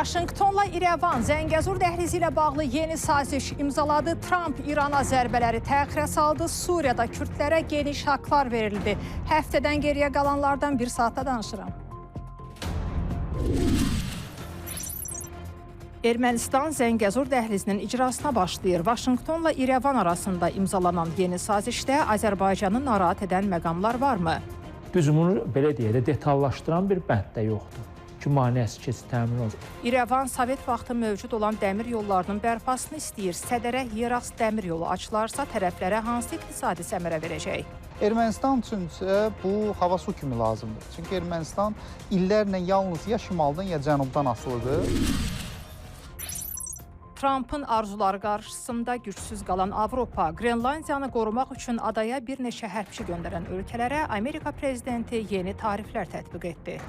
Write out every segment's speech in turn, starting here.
Vaşinqtonla İrəvan Zəngəzur dəhlizi ilə bağlı yeni saziş imzaladı. Tramp İrana zərbələri təxirə saldı. Suriyada kürdlərə geniş haqlar verildi. Həftədən geriyə qalanlardan bir saatda danışıram. Ermənistan Zəngəzur dəhlizinin icrasına başlayır. Vaşinqtonla İrəvan arasında imzalanan yeni sazişdə Azərbaycanı narahat edən məqamlar varmı? Düzümünü belə deyə də detallaşdıran bir bənd də yoxdur ki, maneəsiz keçid təmin olsun. İrəvan Sovet vaxtı mövcud olan dəmir yollarının bərpasını istəyir. Sədərə Yeras dəmir yolu açılarsa tərəflərə hansı iqtisadi səmərə verəcək? Ermənistan üçün bu hava su kimi lazımdır. Çünki Ermənistan illərlə yalnız ya şimaldan ya cənubdan asılıdır. Trump'ın arzuları qarşısında gücsüz qalan Avropa, Qrenlandiyanı qorumaq üçün adaya bir neçə hərbçi göndərən ölkələrə Amerika prezidenti yeni tariflər tətbiq etdi.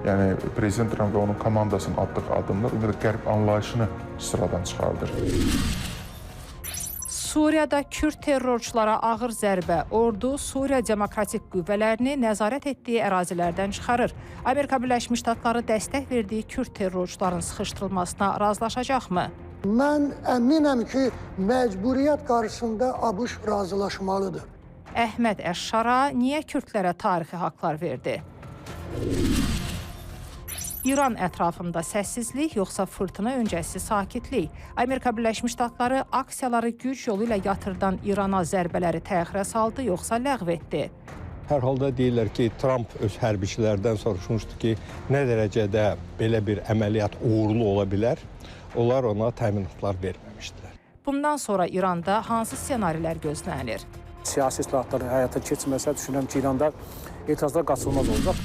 Yəni, Prezident Trump və onun komandasının atdığı addımlar ümumiyyətlə qərb anlayışını sıradan çıxardır. Suriyada Kürd terrorçulara ağır zərbə, ordu Suriya Demokratik Qüvvələrini nəzarət etdiyi ərazilərdən çıxarır. Amerika Birləşmiş Ştatları dəstək verdiyi Kürd terrorçuların sıxışdırılmasına razılaşacaqmı? Mən əminəm ki, məcburiyyət qarşısında ABŞ razılaşmalıdır. Əhməd Əşşara niyə Kürdlərə tarixi haqlar verdi? İran ətrafında səssizlik yoxsa fırtına öncəsi sakitlik? Amerika Birləşmiş Ştatları aksiyaları güc yolu ilə yatırdan İrana zərbələri təxirə saldı yoxsa ləğv etdi? Hər halda deyirlər ki, Trump öz hərbiçilərdən soruşmuşdu ki, nə dərəcədə belə bir əməliyyat uğurlu ola bilər? Onlar ona təminatlar verməmişdilər. Bundan sonra İranda hansı ssenarilər gözlənilir? Siyasi islahatlar həyata keçməsə, düşünürəm ki, İranda etirazlar qaçılmaz olacaq.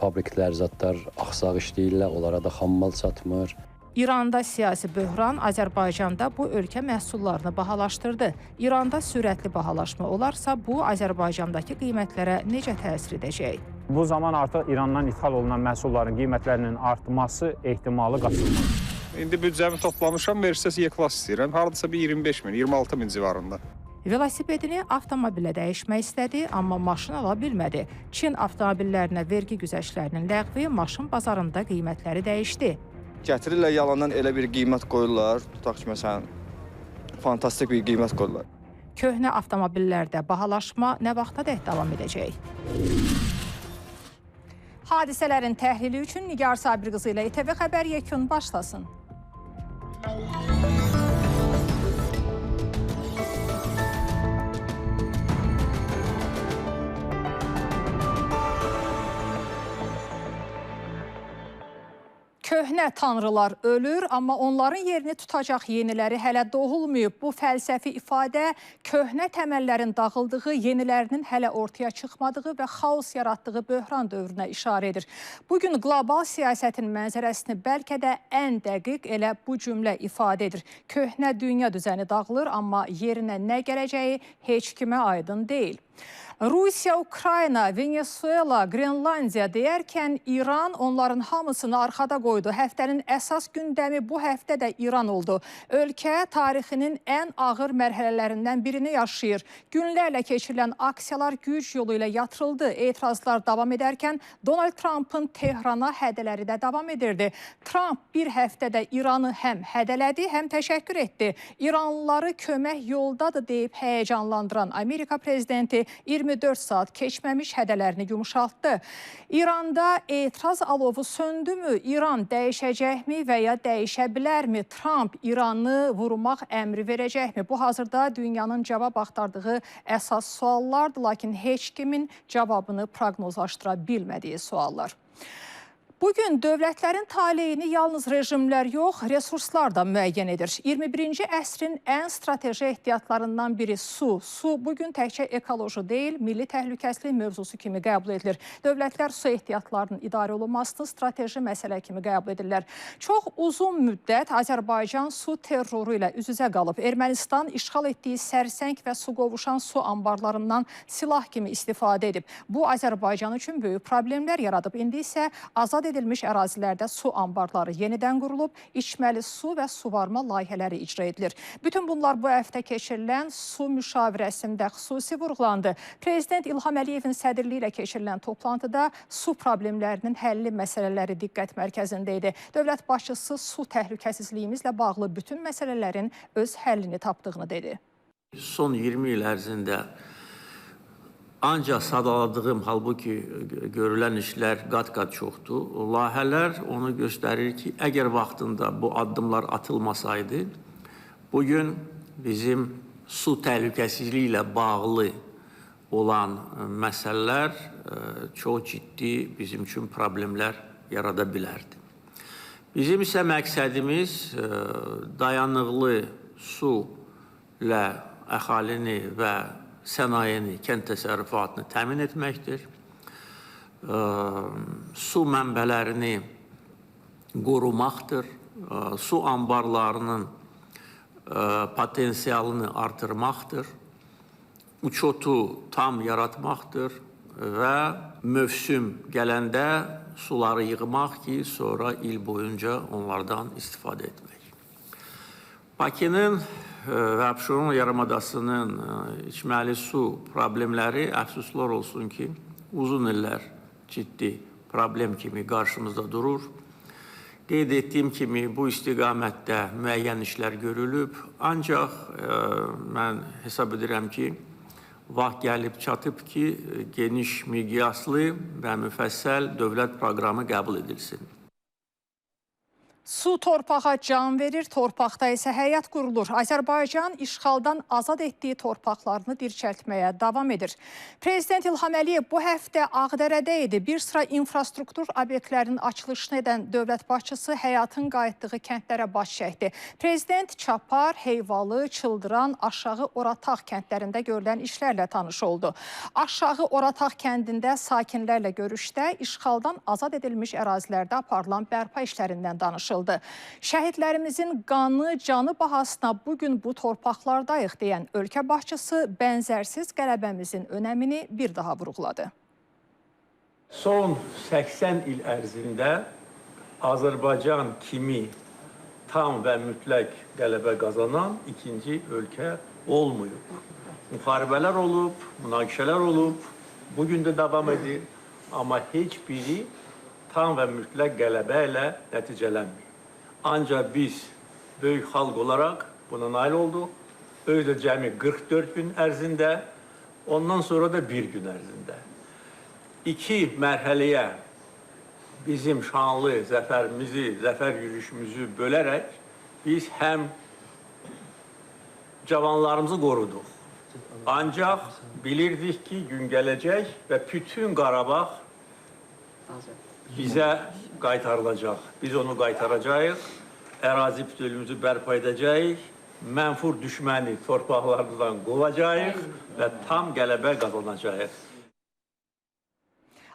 Fabriklər, zətlər axsaq işləyirlər, onlara da xammal çatmır. İranda siyasi böhran Azərbaycanda bu ölkə məhsullarını bahalaşdırdı. İranda sürətli bahalaşma olarsa, bu Azərbaycandakı qiymətlərə necə təsir edəcək? Bu zaman artıq İrandan ithal olunan məhsulların qiymətlərinin artması ehtimalı qaçılmaz. İndi büdcəmi toplamışam, versiyası Y-klass istəyirəm. Haradasa bir 25 min, 26 min civarında. Velosipedini avtomobilə dəyişmək istədi, amma maşın ala bilmədi. Çin avtomobillərinə vergi güzəştlərinin ləğvi maşın bazarında qiymətləri dəyişdi. Gətirirlər yalandan elə bir qiymət qoyurlar, tutaq ki, məsələn, fantastik bir qiymət qoyurlar. Köhnə avtomobillərdə bahalaşma nə vaxtadək davam edəcək? Hadisələrin təhlili üçün Nigar Sabirqızı ilə İTV Xəbər yekun başlasın. Köhnə tanrılar ölür, amma onların yerini tutacaq yeniləri hələ doğulmayıb. Bu fəlsəfi ifadə köhnə təməllərin dağıldığı, yenilərinin hələ ortaya çıxmadığı və xaos yaratdığı böhran dövrünə işarə edir. Bugün qlobal siyasətin mənzərəsini bəlkə də ən dəqiq elə bu cümlə ifadə edir. Köhnə dünya düzəni dağılır, amma yerinə nə gələcəyi heç kimə aydın deyil. Rusiya, Ukrayna, Venezuela, Qrenlandiya deyərkən İran onların hamısını arxada qoydu. Həftənin əsas gündəmi bu həftə də İran oldu. Ölkə tarixinin ən ağır mərhələlərindən birini yaşayır. Günlərlə keçirilən aksiyalar güc yolu ilə yatırıldı. Etirazlar davam edərkən Donald Trump'ın Tehrana hədələri də davam edirdi. Trump bir həftədə İranı həm hədələdi, həm təşəkkür etdi. İranlıları kömək yoldadır deyib həyəcanlandıran Amerika prezidenti 24 saat keçməmiş hədələrini yumuşaltdı. İranda etiraz alovu söndümü? İran dəyişəcəkmi və ya dəyişə bilərmi? Trump İranı vurmaq əmri verəcəkmi? Bu hazırda dünyanın cavab axtardığı əsas suallardır, lakin heç kimin cavabını proqnozlaşdıra bilmədiyi suallar. Bugün dövlətlərin taleyini yalnız rejimlər yox, resurslar da müəyyən edir. 21-ci əsrin ən strateji ehtiyatlarından biri su. Su bugün təkcə ekoloji deyil, milli təhlükəsizlik mövzusu kimi qəbul edilir. Dövlətlər su ehtiyatlarının idarə olunmasını strateji məsələ kimi qəbul edirlər. Çox uzun müddət Azərbaycan su terroru ilə üz-üzə qalıb. Ermənistan işğal etdiyi sərsəng və su qovuşan su anbarlarından silah kimi istifadə edib. Bu Azərbaycan üçün böyük problemlər yaradıb. İndi isə azad edilmiş ərazilərdə su anbarları yenidən qurulub, içməli su və suvarma layihələri icra edilir. Bütün bunlar bu həftə keçirilən su müşavirəsində xüsusi vurğulandı. Prezident İlham Əliyevin sədrliyi ilə keçirilən toplantıda su problemlərinin həlli məsələləri diqqət mərkəzində idi. Dövlət başçısı su təhlükəsizliyimizlə bağlı bütün məsələlərin öz həllini tapdığını dedi. Son 20 il ərzində ancaq sadaladığım, halbuki görülən işlər qat-qat çoxdur. Layihələr onu göstərir ki, əgər vaxtında bu addımlar atılmasaydı, bugün bizim su təhlükəsizliyi ilə bağlı olan məsələlər çox ciddi bizim üçün problemlər yarada bilərdi. Bizim isə məqsədimiz dayanıqlı su ilə əhalini və sənayeni, kənd təsərrüfatını təmin etməkdir. Su mənbələrini qorumaqdır. Su anbarlarının potensialını artırmaqdır. Uçotu tam yaratmaqdır və mövsüm gələndə suları yığmaq ki, sonra il boyunca onlardan istifadə etmək. Bakının və Abşeron yarımadasının içməli su problemləri əfsuslar olsun ki, uzun illər ciddi problem kimi qarşımızda durur. Qeyd etdiyim kimi bu istiqamətdə müəyyən işlər görülüb, ancaq mən hesab edirəm ki, vaxt gəlib çatıb ki, geniş miqyaslı və müfəssəl dövlət proqramı qəbul edilsin. Su torpağa can verir, torpaqda isə həyat qurulur. Azərbaycan işğaldan azad etdiyi torpaqlarını dirçəltməyə davam edir. Prezident İlham Əliyev bu həftə Ağdərədə idi. Bir sıra infrastruktur obyektlərinin açılışını edən dövlət başçısı həyatın qayıtdığı kəndlərə baş çəkdi. Prezident Çapar, Heyvalı, Çıldıran, Aşağı Orataq kəndlərində görülən işlərlə tanış oldu. Aşağı Orataq kəndində sakinlərlə görüşdə işğaldan azad edilmiş ərazilərdə aparılan bərpa işlərindən danışıldı. Şəhidlərimizin qanı, canı bahasına bugün bu torpaqlardayıq deyən ölkə başçısı bənzərsiz qələbəmizin önəmini bir daha vurğuladı. Son 80 il ərzində Azərbaycan kimi tam və mütləq qələbə qazanan ikinci ölkə olmayıb. Müharibələr olub, münaqişələr olub, bugün də davam edir, amma heç biri tam və mütləq qələbə ilə nəticələnmir. Ancaq biz böyük xalq olaraq buna nail olduq. Özü cəmi 44 gün ərzində, ondan sonra da bir gün ərzində. İki mərhələyə bizim şanlı zəfərimizi, zəfər yürüyüşümüzü bölərək biz həm cavanlarımızı qoruduq. Ancaq bilirdik ki, gün gələcək və bütün Qarabağ bizə qaytarılacaq. Biz onu qaytaracağıq, ərazi bütövlüyümüzü bərpa edəcəyik, mənfur düşməni torpaqlarımızdan qovacağıq və tam qələbə qazanacağıq.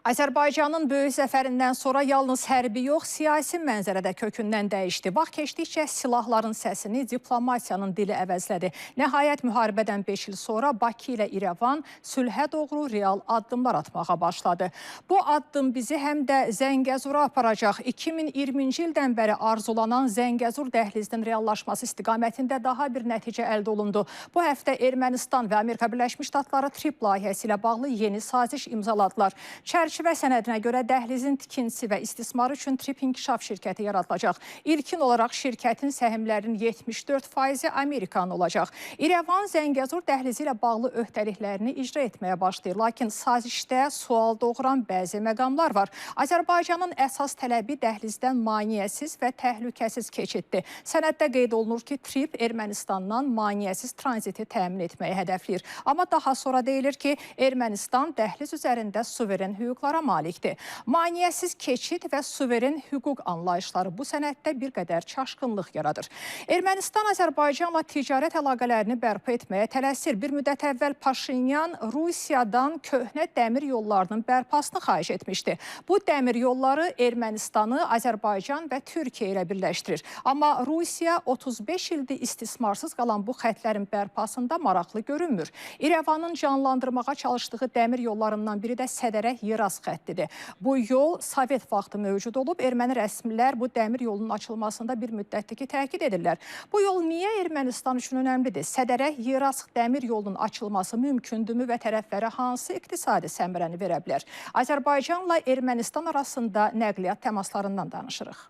Azərbaycanın böyük zəfərindən sonra yalnız hərbi yox, siyasi mənzərədə kökündən dəyişdi. Vaxt keçdikcə silahların səsini diplomatiyanın dili əvəzlədi. Nəhayət müharibədən 5 il sonra Bakı ilə İrəvan sülhə doğru real addımlar atmağa başladı. Bu addım bizi həm də Zəngəzura aparacaq. 2020-ci ildən bəri arzulanan Zəngəzur dəhlizinin reallaşması istiqamətində daha bir nəticə əldə olundu. Bu həftə Ermənistan və Amerika Birləşmiş Ştatları TRIP layihəsi ilə bağlı yeni saziş imzaladılar. Çərçivə sənədinə görə dəhlizin tikintisi və istismarı üçün TRIP inkişaf şirkəti yaradılacaq. İlkin olaraq şirkətin səhmlərinin 74%-i Amerikanın olacaq. İrəvan Zəngəzur dəhlizi ilə bağlı öhdəliklərini icra etməyə başlayır. Lakin sazişdə sual doğuran bəzi məqamlar var. Azərbaycanın əsas tələbi dəhlizdən maneəsiz və təhlükəsiz keçiddir. Sənəddə qeyd olunur ki, TRIP Ermənistandan maneəsiz tranziti təmin etməyi hədəfləyir. Amma daha sonra deyilir ki, Ermənistan dəhliz üzərində suveren hüquqlara malikdir. Maneəsiz keçid və suveren hüquq anlayışları bu sənəddə bir qədər çaşqınlıq yaradır. Ermənistan Azərbaycanla ticarət əlaqələrini bərpa etməyə tələsir. Bir müddət əvvəl Paşinyan Rusiyadan köhnə dəmir yollarının bərpasını xahiş etmişdi. Bu dəmir yolları Ermənistanı, Azərbaycan və Türkiyə ilə birləşdirir. Amma Rusiya 35 ildir istismarsız qalan bu xətlərin bərpasında maraqlı görünmür. İrəvanın canlandırmağa çalışdığı dəmir yollarından biri də Sədərək Yeras miras xəttidir. Bu yol Sovet vaxtı mövcud olub. Erməni rəsmilər bu dəmir yolunun açılmasında bir müddətdir ki, təkid edirlər. Bu yol niyə Ermənistan üçün önəmlidir? Sədərək-Yeresk dəmir yolunun açılması mümkündürmü və tərəflərə hansı iqtisadi səmrəni verə bilər? Azərbaycanla Ermənistan arasında nəqliyyat təmaslarından danışırıq.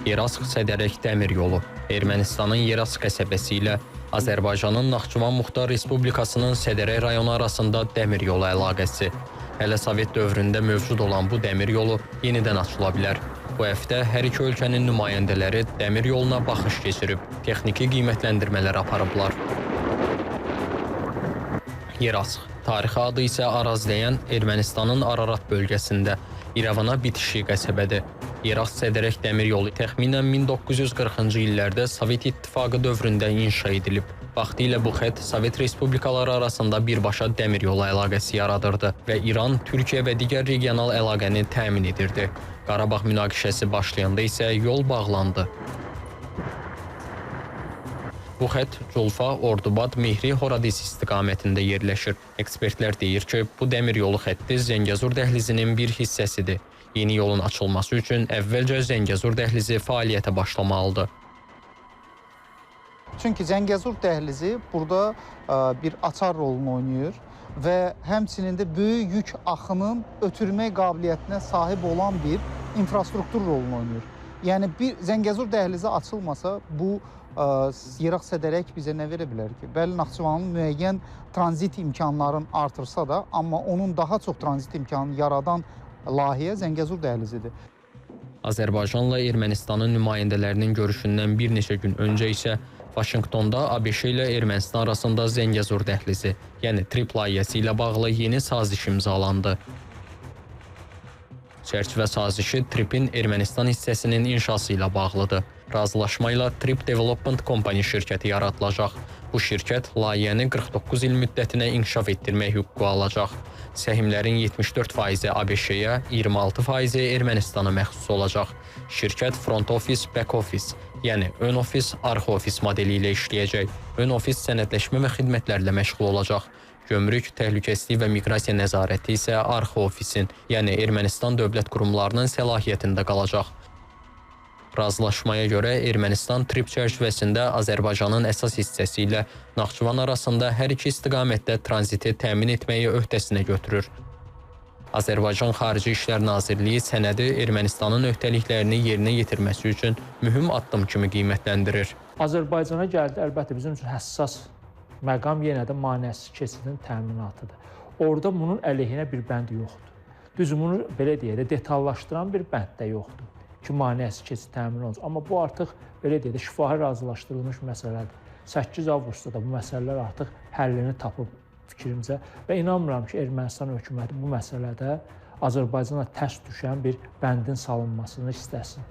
Yeresk-Sədərək dəmir yolu Ermənistanın Yeresk qəsəbəsi ilə Azərbaycanın Naxçıvan Muxtar Respublikasının Sədərək rayonu arasında dəmir yolu əlaqəsi. Hələ Sovet dövründə mövcud olan bu dəmir yolu yenidən açıla bilər. Bu həftə hər iki ölkənin nümayəndələri dəmir yoluna baxış keçirib, texniki qiymətləndirmələr aparıblar. Yeresk, tarixi adı isə Arazləyən Ermənistanın Ararat bölgəsində, İrəvana bitişik qəsəbədir. Yeresk-Sədərək dəmir yolu təxminən 1940-cı illərdə Sovet İttifaqı dövründə inşa edilib. Vaxtilə bu xətt Sovet Respublikaları arasında birbaşa dəmir yolu əlaqəsi yaradırdı və İran, Türkiyə və digər regional əlaqəni təmin edirdi. Qarabağ münaqişəsi başlayanda isə yol bağlandı. Bu xətt Culfa, Ordubad, Mehri, Horadiz istiqamətində yerləşir. Ekspertlər deyir ki, bu dəmir yolu xətti Zəngəzur dəhlizinin bir hissəsidir. Yeni yolun açılması üçün əvvəlcə Zəngəzur dəhlizi fəaliyyətə başlamalıdır. Çünki Zəngəzur dəhlizi burada bir açar rolunu oynayır və həmçinin də böyük yük axının ötürmək qabiliyyətinə sahib olan bir infrastruktur rolunu oynayır. Yəni bir Zəngəzur dəhlizi açılmasa bu Yeresk-Sədərək bizə nə verə bilər ki? Bəli, Naxçıvanın müəyyən tranzit imkanlarını artırsa da, amma onun daha çox tranzit imkanını yaradan layihə Zəngəzur dəhlizidir. Azərbaycanla Ermənistanın nümayəndələrinin görüşündən bir neçə gün öncə isə Vaşinqtonda ABŞ ilə Ermənistan arasında Zəngəzur dəhlizi, yəni TRIP layihəsi ilə bağlı yeni saziş imzalandı. Çərçivə sazişi TRIP-in Ermənistan hissəsinin inşası ilə bağlıdır. Razılaşma ilə TRIP Development Company şirkəti yaradılacaq. Bu şirkət layihəni 49 il müddətinə inkişaf etdirmək hüququ alacaq. Səhmlərin 74%-i ABŞ-yə, 26%-i Ermənistana məxsus olacaq. Şirkət front office, back office, yəni ön ofis, arxa ofis modeli ilə işləyəcək. Ön ofis sənədləşmə və xidmətlərlə məşğul olacaq. Gömrük, təhlükəsizlik və miqrasiya nəzarəti isə arxa ofisin, yəni Ermənistan dövlət qurumlarının səlahiyyətində qalacaq. Razılaşmaya görə Ermənistan TRIP çərçivəsində Azərbaycanın əsas hissəsi ilə Naxçıvan arasında hər iki istiqamətdə tranziti təmin etməyi öhdəsinə götürür. Azərbaycan Xarici İşlər Nazirliyi sənədi Ermənistanın öhdəliklərini yerinə yetirməsi üçün mühüm addım kimi qiymətləndirir. Azərbaycana gəldi, əlbəttə bizim üçün həssas məqam yenə də maneəsiz keçidin təminatıdır. Orada bunun əleyhinə bir bənd yoxdur. Düz bunu belə deyək də detallaşdıran bir bənd də yoxdur ki, maneəsiz keçid təmin olunur. Amma bu artıq belə deyək də şifahi razılaşdırılmış məsələdir. 8 avqustda da bu məsələlər artıq həllini tapıb fikrimcə və inanmıram ki, Ermənistan hökuməti bu məsələdə Azərbaycana tərs düşən bir bəndin salınmasını istəsin.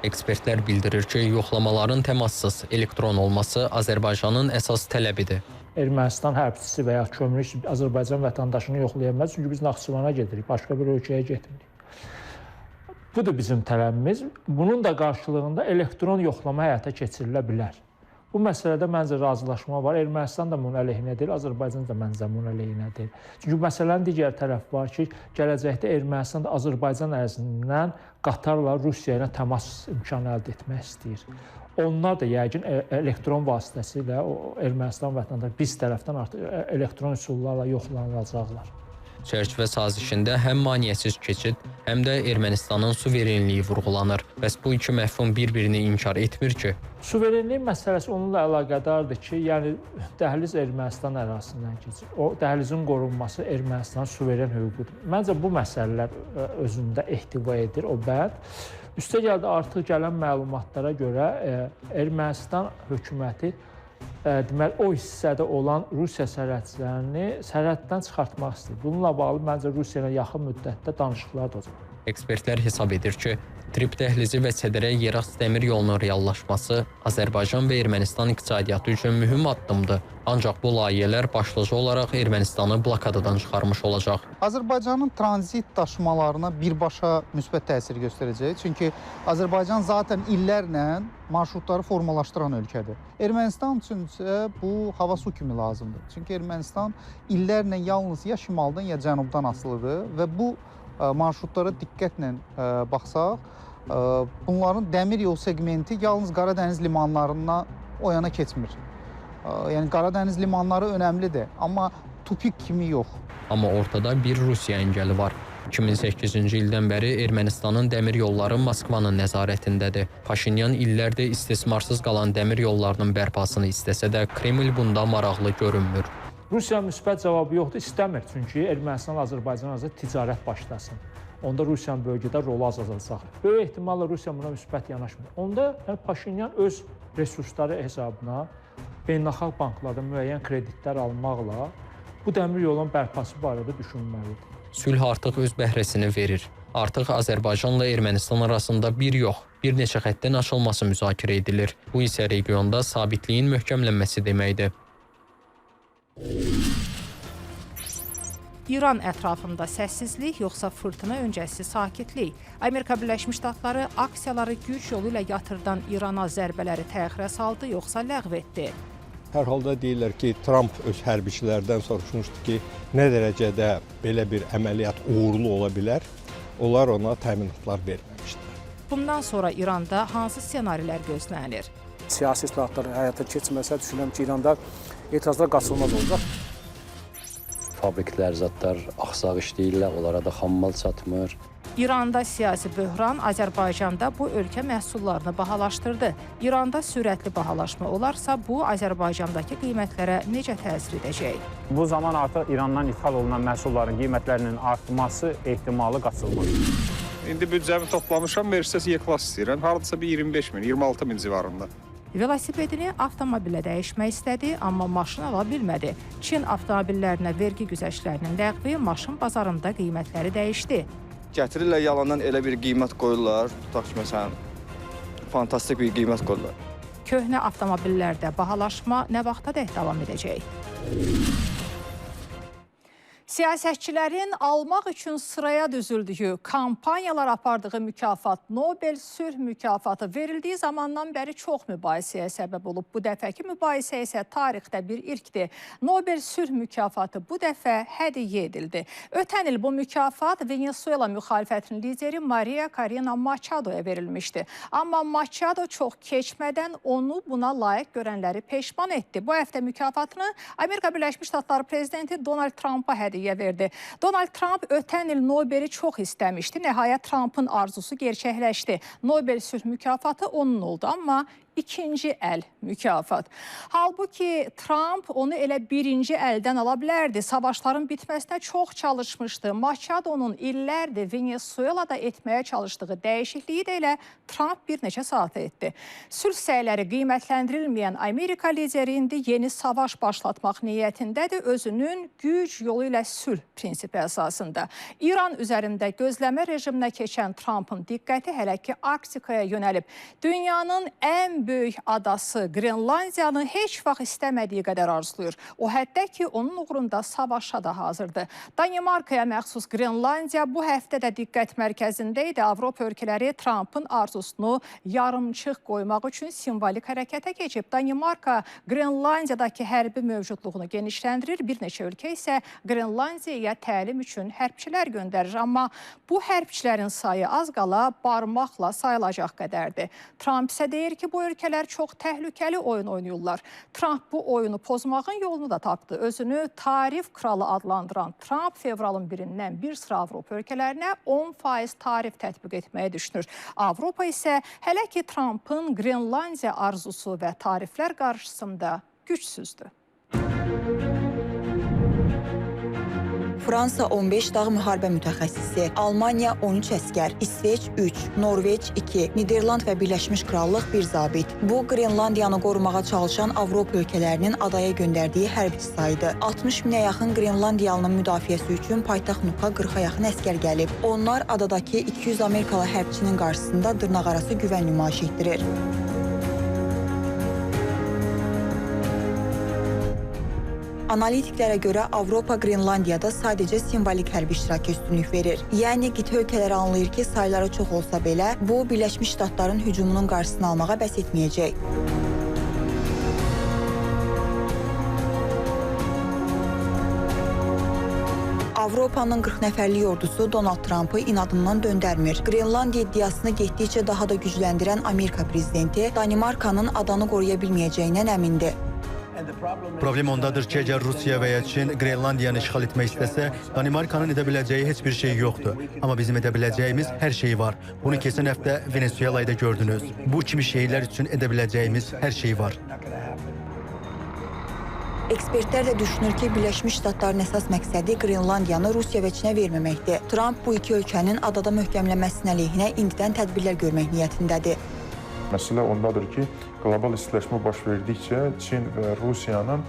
Ekspertlər bildirir ki, yoxlamaların təmassız, elektron olması Azərbaycanın əsas tələbidir. Ermənistan hərbçisi və ya kömürlük Azərbaycan vətəndaşını yoxlaya bilməz, çünki biz Naxçıvana gedirik, başqa bir ölkəyə getmirik. Budur bizim tələbimiz. Bunun da qarşılığında elektron yoxlama həyata keçirilə bilər. Bu məsələdə məncə razılaşma var. Ermənistan da bunun əleyhinə deyil, Azərbaycan da məncə bunun əleyhinə deyil. Çünki məsələnin digər tərəfi var ki, gələcəkdə Ermənistan da Azərbaycan ərzində Qatarla Rusiya ilə təmas imkanı əldə etmək istəyir. Onlar da yəqin elektron vasitəsilə Ermənistan vətəndaşı biz tərəfdən artıq elektron üsullarla yoxlanılacaqlar. Çərçivə sazişində həm maneəsiz keçid, həm də Ermənistanın suverenliyi vurğulanır. Bəs bu iki məfhum bir-birini inkar etmir ki? Suverenlik məsələsi onunla əlaqədardır ki, yəni dəhliz Ermənistan ərazisindən keçir. O dəhlizin qorunması Ermənistanın suveren hüququdur. Məncə bu məsələlər özündə ehtiva edir o bənd. Üstəgəl də artıq gələn məlumatlara görə Ermənistan hökuməti deməli, o hissədə olan Rusiya sərhədçilərini sərhəddən çıxartmaq istəyir. Bununla bağlı məncə Rusiya ilə yaxın müddətdə danışıqlar da olacaq. Ekspertlər hesab edir ki, Trip dəhlizi və Sədərə yeraltı dəmir yolunun reallaşması Azərbaycan və Ermənistan iqtisadiyyatı üçün mühüm addımdır. Ancaq bu layihələr başlıca olaraq Ermənistanı blokadadan çıxarmış olacaq. Azərbaycanın tranzit daşımalarına birbaşa müsbət təsir göstərəcək. Çünki Azərbaycan zaten illərlə marşrutları formalaşdıran ölkədir. Ermənistan üçün isə bu hava su kimi lazımdır. Çünki Ermənistan illərlə yalnız ya şimaldan ya cənubdan asılıdır və bu marşrutlara diqqətlə baxsaq, bunların dəmir yol segmenti yalnız Qaradəniz limanlarından o yana keçmir. Yəni Qaradəniz limanları önəmlidir, amma tupik kimi yox. Amma ortada bir Rusiya əngəli var. 2008-ci ildən bəri Ermənistanın dəmir yolları Moskvanın nəzarətindədir. Paşinyan illərdir istismarsız qalan dəmir yollarının bərpasını istəsə də Kreml bunda maraqlı görünmür. Rusiya müsbət cavabı yoxdur, istəmir. Çünki Ermənistan Azərbaycan arasında ticarət başlasın. Onda Rusiyanın bölgədə rolu azalacaq. Böyük ehtimalla Rusiya buna müsbət yanaşmır. Onda Paşinyan öz resursları hesabına beynəlxalq banklardan müəyyən kreditlər almaqla bu dəmir yolunun bərpası barədə düşünməlidir. Sülh artıq öz bəhrəsini verir. Artıq Azərbaycanla Ermənistan arasında bir yox, bir neçə xəttin açılması müzakirə edilir. Bu isə regionda sabitliyin möhkəmlənməsi deməkdir. İran ətrafında səssizlik yoxsa fırtına öncəsi sakitlik? Amerika Birləşmiş Ştatları aksiyaları güc yolu ilə yatırdan İrana zərbələri təxirə saldı yoxsa ləğv etdi? Hər halda deyirlər ki, Trump öz hərbiçilərdən soruşmuşdu ki, nə dərəcədə belə bir əməliyyat uğurlu ola bilər? Onlar ona təminatlar verməmişdilər. Bundan sonra İranda hansı ssenarilər gözlənilir? Siyasi islahatlar həyata keçməsə, düşünürəm ki, İranda etirazlar qaçılmaz olacaq. Fabriklər, zətlər axsaq işləyirlər, onlara da xammal çatmır. İranda siyasi böhran Azərbaycanda bu ölkə məhsullarını bahalaşdırdı. İranda sürətli bahalaşma olarsa, bu Azərbaycandakı qiymətlərə necə təsir edəcək? Bu zaman artıq İrandan ithal olunan məhsulların qiymətlərinin artması ehtimalı qaçılmaz. İndi büdcəmi toplamışam, Mercedes E-Class istəyirəm. Hardasa bir 25 min, 26 min civarında. Velosipedini avtomobilə dəyişmək istədi, amma maşın ala bilmədi. Çin avtomobillərinə vergi güzəştlərinin ləğvi maşın bazarında qiymətləri dəyişdi. Gətirirlər yalandan elə bir qiymət qoyurlar, tutaq ki, məsələn, fantastik bir qiymət qoyurlar. Köhnə avtomobillərdə bahalaşma nə vaxtadək davam edəcək? Siyasətçilərin almaq üçün sıraya düzüldüyü, kampanyalar apardığı mükafat, Nobel sülh mükafatı verildiyi zamandan bəri çox mübahisəyə səbəb olub. Bu dəfəki mübahisə isə tarixdə bir ilkdir. Nobel sülh mükafatı bu dəfə hədiyyə edildi. Ötən il bu mükafat Venezuela müxalifətinin lideri Maria Corina Machado'ya verilmişdi. Amma Machado çox keçmədən onu buna layiq görənləri peşman etdi. Bu həftə mükafatını Amerika Birləşmiş Ştatları prezidenti Donald Trump'a hədiyyə verdi. Donald Trump ötən il Nobeli çox istəmişdi. Nəhayət Trump'ın arzusu gerçəkləşdi. Nobel sülh mükafatı onun oldu, amma ikinci əl mükafat. Halbuki Trump onu elə birinci əldən ala bilərdi. Savaşların bitməsinə çox çalışmışdı. Machado'nun illərdir Venezuelada etməyə çalışdığı dəyişikliyi də elə Trump bir neçə saat etdi. Sülh səyləri qiymətləndirilməyən Amerika lideri indi yeni savaş başlatmaq niyyətindədir. Özünün güc yolu ilə sülh prinsipi əsasında. İran üzərində gözləmə rejiminə keçən Trump'ın diqqəti hələ ki Arktikaya yönəlib. Dünyanın ən böyük adası Qrenlandiyanı heç vaxt istəmədiyi qədər arzulayır. O həddə ki, onun uğrunda savaşa da hazırdır. Danimarkaya məxsus Qrenlandiya bu həftə də diqqət mərkəzində idi. Avropa ölkələri Trump'ın arzusunu yarımçıq qoymaq üçün simvolik hərəkətə keçib. Danimarka Qrenlandiyadakı hərbi mövcudluğunu genişləndirir. Bir neçə ölkə isə Qrenlandiyaya təlim üçün hərbçilər göndərir. Amma bu hərbçilərin sayı az qala barmaqla sayılacaq qədərdir. Trump isə deyir ki, bu ölkələr çox təhlükəli oyun oynayırlar. Trump bu oyunu pozmağın yolunu da tapdı. Özünü tarif kralı adlandıran Trump fevralın 1-dən bir sıra Avropa ölkələrinə 10% tarif tətbiq etməyi düşünür. Avropa isə hələ ki Trump'ın Qrenlandiya arzusu və tariflər qarşısında gücsüzdür. Fransa 15 dağ müharibə mütəxəssisi, Almaniya 13 əskər, İsveç 3, Norveç 2, Niderland və Birləşmiş Krallıq 1 zabit. Bu, Qrenlandiyanı qorumağa çalışan Avropa ölkələrinin adaya göndərdiyi hərbiçi sayıdır. 60 minə yaxın Qrenlandiyalının müdafiəsi üçün paytaxt Nuka 40-a yaxın əskər gəlib. Onlar adadakı 200 Amerikalı hərbçinin qarşısında dırnaqarası güvən nümayiş etdirir. Analitiklərə görə Avropa Qrenlandiyada sadəcə simvolik hərbi iştirakı üstünlük verir. Yəni, qitə ölkələri anlayır ki, sayları çox olsa belə, bu, Birləşmiş Ştatların hücumunun qarşısını almağa bəs etməyəcək. Avropanın 40 nəfərlik ordusu Donald Trumpı inadından döndərmir. Qrenlandiya iddiasını getdikcə daha da gücləndirən Amerika prezidenti Danimarkanın adanı qoruya bilməyəcəyindən əmindir. Problem ondadır ki, əgər Rusiya və ya Çin Qrenlandiyanı işğal etmək istəsə, Danimarkanın edə biləcəyi heç bir şey yoxdur. Amma bizim edə biləcəyimiz hər şey var. Bunu keçən həftə Venezuela'da gördünüz. Bu kimi şeylər üçün edə biləcəyimiz hər şey var. Ekspertlər də düşünür ki, Birləşmiş Ştatların əsas məqsədi Qrenlandiyanı Rusiya və Çinə verməməkdir. Trump bu iki ölkənin adada möhkəmlənməsinin əleyhinə indidən tədbirlər görmək niyyətindədir. Məsələ ondadır ki, qlobal istiləşmə baş verdikcə Çin və Rusiyanın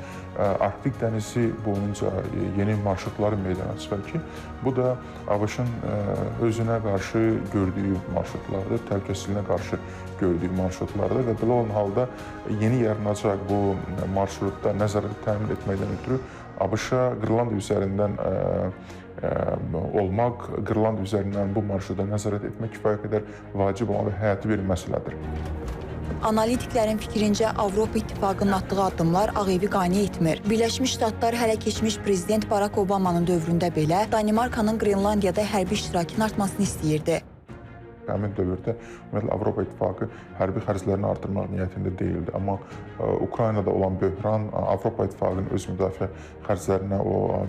Arktik dənizi boyunca yeni marşrutları meydana çıxır ki, bu da ABŞ-ın özünə qarşı gördüyü marşrutlardır, təhlükəsizliyinə qarşı gördüyü marşrutlardır və belə olan halda yeni yaranacaq bu marşrutda nəzarəti təmin etməkdən ötürü ABŞ-a Qrenlandiya üzərindən olmaq, Qrenlandiya üzərindən bu marşruta nəzarət etmək kifayət qədər vacib olan və həyati bir məsələdir. Analitiklərin fikrincə Avropa İttifaqının atdığı addımlar Ağ Evi qane etmir. Birləşmiş Ştatlar hələ keçmiş prezident Barack Obamanın dövründə belə Danimarkanın Qrenlandiyada hərbi iştirakının artmasını istəyirdi. Həmin dövrdə ümumiyyətlə Avropa İttifaqı hərbi xərclərini artırmaq niyyətində deyildi. Amma Ukraynada olan böhran Avropa İttifaqının öz müdafiə xərclərinə